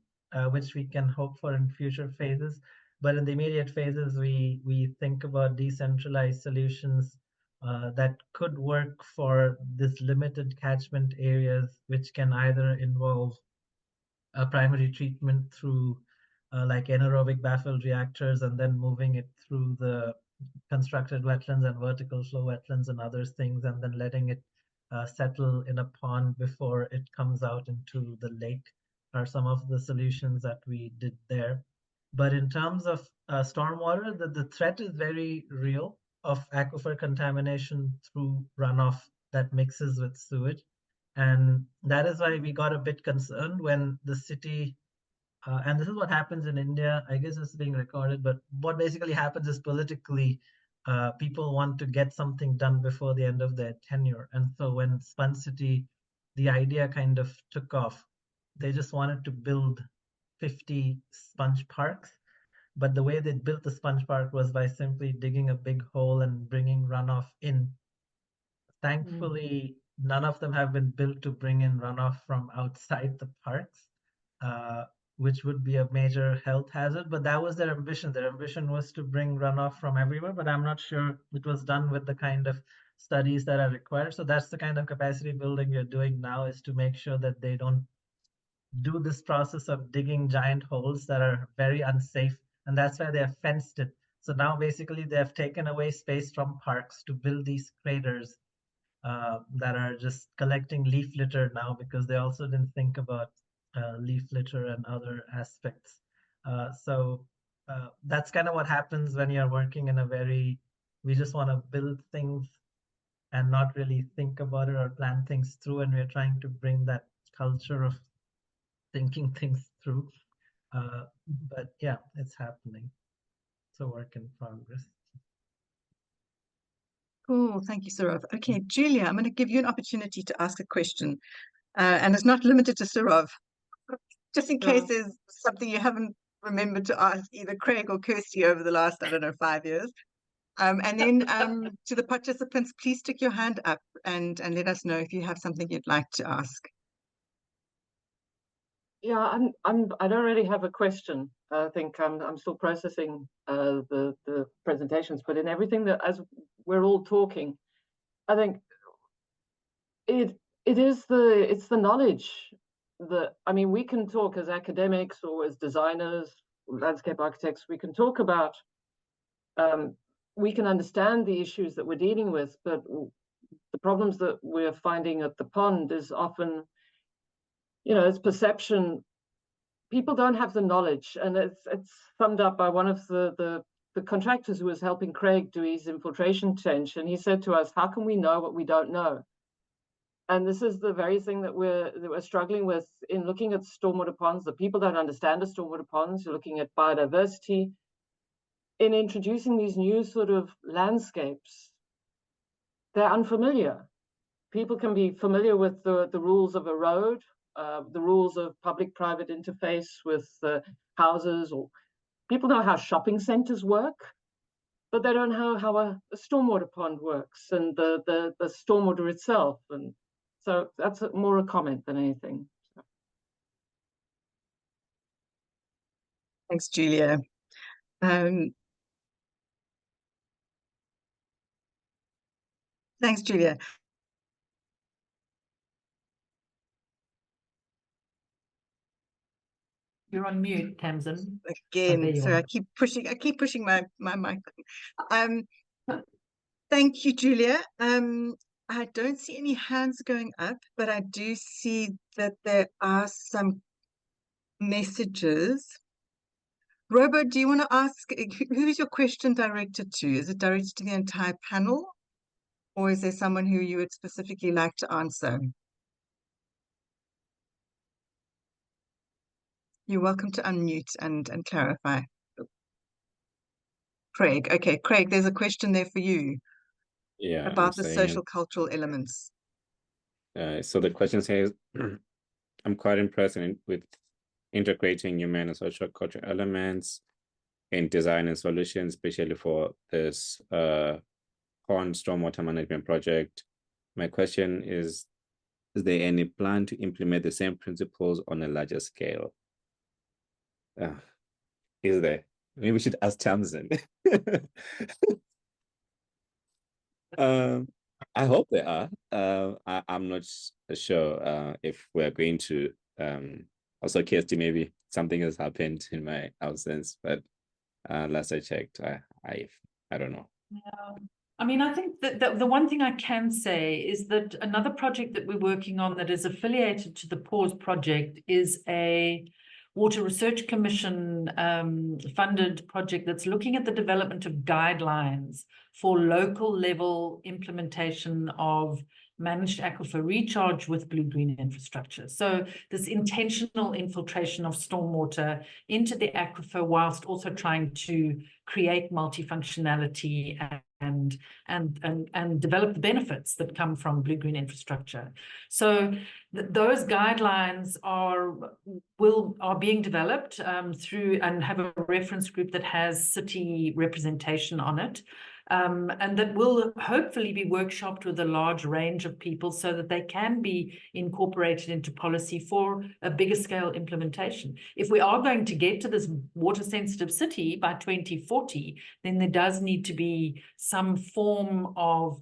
which we can hope for in future phases. But in the immediate phases, we think about decentralized solutions that could work for this limited catchment areas, which can either involve a primary treatment through like anaerobic baffled reactors, and then moving it through the constructed wetlands and vertical flow wetlands and other things, and then letting it settle in a pond before it comes out into the lake, are some of the solutions that we did there. But in terms of stormwater, the threat is very real of aquifer contamination through runoff that mixes with sewage. And that is why we got a bit concerned when the city, and this is what happens in India, I guess it's being recorded, but what basically happens is politically, people want to get something done before the end of their tenure. And so when Spun City, the idea kind of took off, they just wanted to build 50 sponge parks. But the way they built the sponge park was by simply digging a big hole and bringing runoff in. Thankfully, none of them have been built to bring in runoff from outside the parks, which would be a major health hazard. But that was their ambition. Their ambition was to bring runoff from everywhere, but I'm not sure it was done with the kind of studies that are required. So that's the kind of capacity building we're doing now, is to make sure that they don't do this process of digging giant holes that are very unsafe. And that's why they have fenced it. So now basically they have taken away space from parks to build these craters that are just collecting leaf litter now, because they also didn't think about leaf litter and other aspects. So that's kind of what happens when you're working in a very, we just want to build things and not really think about it or plan things through. And we're trying to bring that culture of thinking things through. But yeah, it's happening. It's a work in progress. Cool, thank you, Surav. Okay, Julia, I'm going to give you an opportunity to ask a question, and it's not limited to Surav. Just in case there's something you haven't remembered to ask either Craig or Kirsty over the last, I don't know, 5 years. And then to the participants, please stick your hand up and let us know if you have something you'd like to ask. Yeah, I don't really have a question. I think I'm still processing the presentations, but in everything that, as we're all talking, I think it's the knowledge that, I mean, we can talk as academics or as designers, landscape architects, we can talk about, we can understand the issues that we're dealing with, but the problems that we're finding at the pond is often, it's perception. People don't have the knowledge, and it's summed up by one of the contractors who was helping Craig do his infiltration trench, and he said to us, how can we know what we don't know? And this is the very thing that we're struggling with in looking at stormwater ponds. The people don't understand the stormwater ponds. You're looking at biodiversity. In introducing these new sort of landscapes, they're unfamiliar. People can be familiar with the rules of a road, the rules of public-private interface with houses, or people know how shopping centers work, but they don't know how a stormwater pond works and the stormwater itself. And so that's more a comment than anything. Thanks, Julia. Thanks, Julia. You're on mute, Tamsin. Again, so I keep pushing my mic. Thank you, Julia. I don't see any hands going up, but I do see that there are some messages. Robo, do you want to ask, who is your question directed to? Is it directed to the entire panel, or is there someone who you would specifically like to answer? You're welcome to unmute and clarify. Craig, okay, Craig, there's a question there for you. Yeah, about the social cultural elements. So the question says, I'm quite impressed with integrating human and social cultural elements in design and solutions, especially for this pond stormwater management project. My question is there any plan to implement the same principles on a larger scale? Is there? Maybe we should ask Tamsin. I hope there are. I'm not sure if we're going to. Also, Kirsty, maybe something has happened in my absence, but last I checked, I don't know. Yeah. I mean, I think that the one thing I can say is that another project that we're working on that is affiliated to the PAUSE project is a Water Research Commission funded project that's looking at the development of guidelines for local level implementation of managed aquifer recharge with blue-green infrastructure. So this intentional infiltration of stormwater into the aquifer whilst also trying to create multifunctionality and develop the benefits that come from blue-green infrastructure. So those guidelines are being developed through and have a reference group that has city representation on it. and that will hopefully be workshopped with a large range of people so that they can be incorporated into policy for a bigger scale implementation. If we are going to get to this water sensitive city by 2040, then there does need to be some form of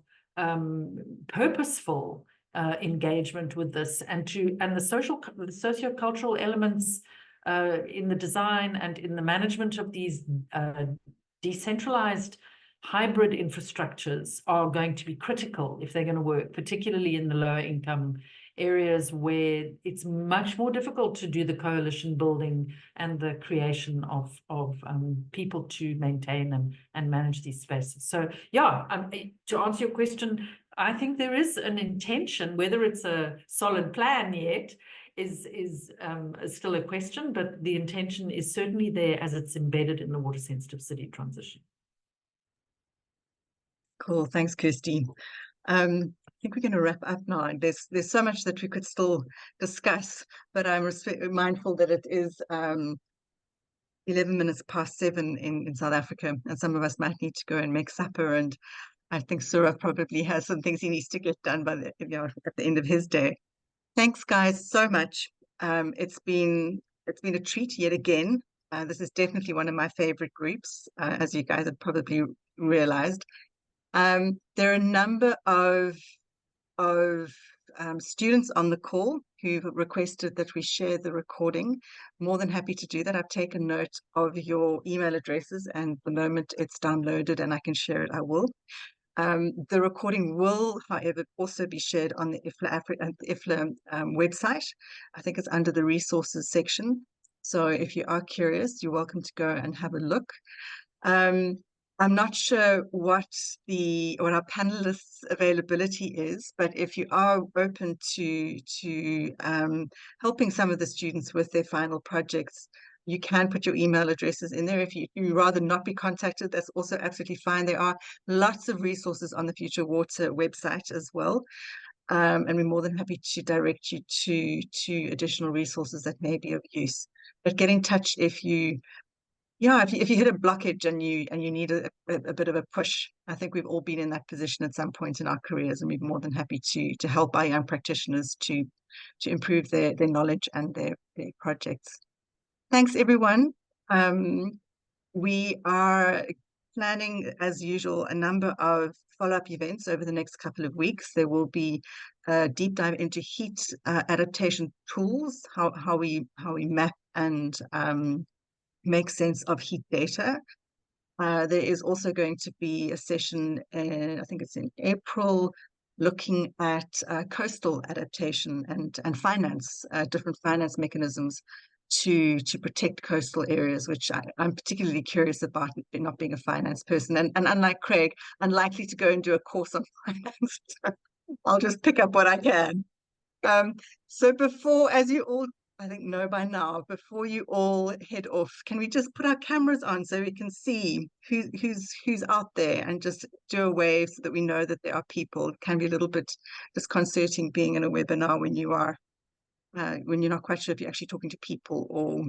purposeful engagement with this, and the socio-cultural elements in the design and in the management of these decentralized hybrid infrastructures are going to be critical if they're going to work, particularly in the lower income areas where it's much more difficult to do the coalition building and the creation of people to maintain and manage these spaces. So yeah, to answer your question, I think there is an intention, whether it's a solid plan yet is still a question, but the intention is certainly there as it's embedded in the water sensitive city transition. Cool, thanks, Kirsty. I think we're going to wrap up now. There's so much that we could still discuss, but I'm mindful that it is 11 minutes past 7 in South Africa, and some of us might need to go and make supper. And I think Suraf probably has some things he needs to get done by at the end of his day. Thanks, guys, so much. It's been a treat yet again. This is definitely one of my favorite groups, as you guys have probably realized. There are a number of students on the call who've requested that we share the recording. More than happy to do that. I've taken note of your email addresses, and the moment it's downloaded and I can share it, I will. The recording will, however, also be shared on the IFLA website. I think it's under the resources section. So if you are curious, you're welcome to go and have a look. I'm not sure what our panelists' availability is, but if you are open to helping some of the students with their final projects, you can put your email addresses in there. If you rather not be contacted, that's also absolutely fine. There are lots of resources on the Future Water website as well. And we're more than happy to direct you to additional resources that may be of use. But get in touch if you hit a blockage and you need a bit of a push. I think we've all been in that position at some point in our careers, and we're more than happy to help our young practitioners to improve their knowledge and their projects. Thanks, everyone. We are planning, as usual, a number of follow-up events over the next couple of weeks. There will be a deep dive into heat adaptation tools, how we map and make sense of heat data. There is also going to be a session, I think it's in April, looking at coastal adaptation and finance, different finance mechanisms to protect coastal areas, which I'm particularly curious about, not being a finance person. And unlike Craig, unlikely to go and do a course on finance. I'll just pick up what I can. So before, as you all I think know by now, before you all head off, can we just put our cameras on so we can see who's out there, and just do a wave so that we know that there are people? It can be a little bit disconcerting being in a webinar when you are when you're not quite sure if you're actually talking to people, or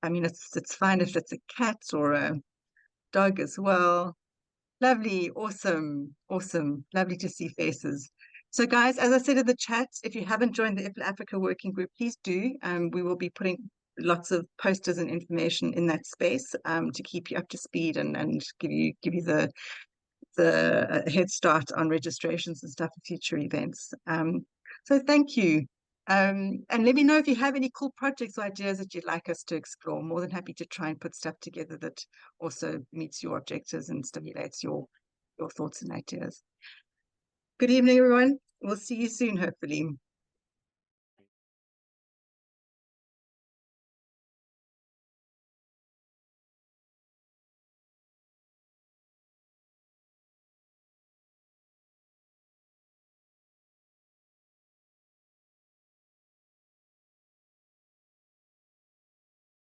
I mean, it's fine if it's a cat or a dog as well. Lovely, awesome, lovely to see faces. So guys, as I said in the chat, if you haven't joined the IFLA Africa working group, please do. We will be putting lots of posters and information in that space to keep you up to speed and give you the head start on registrations and stuff for future events. So thank you. And let me know if you have any cool projects or ideas that you'd like us to explore. More than happy to try and put stuff together that also meets your objectives and stimulates your thoughts and ideas. Good evening, everyone. We'll see you soon, hopefully.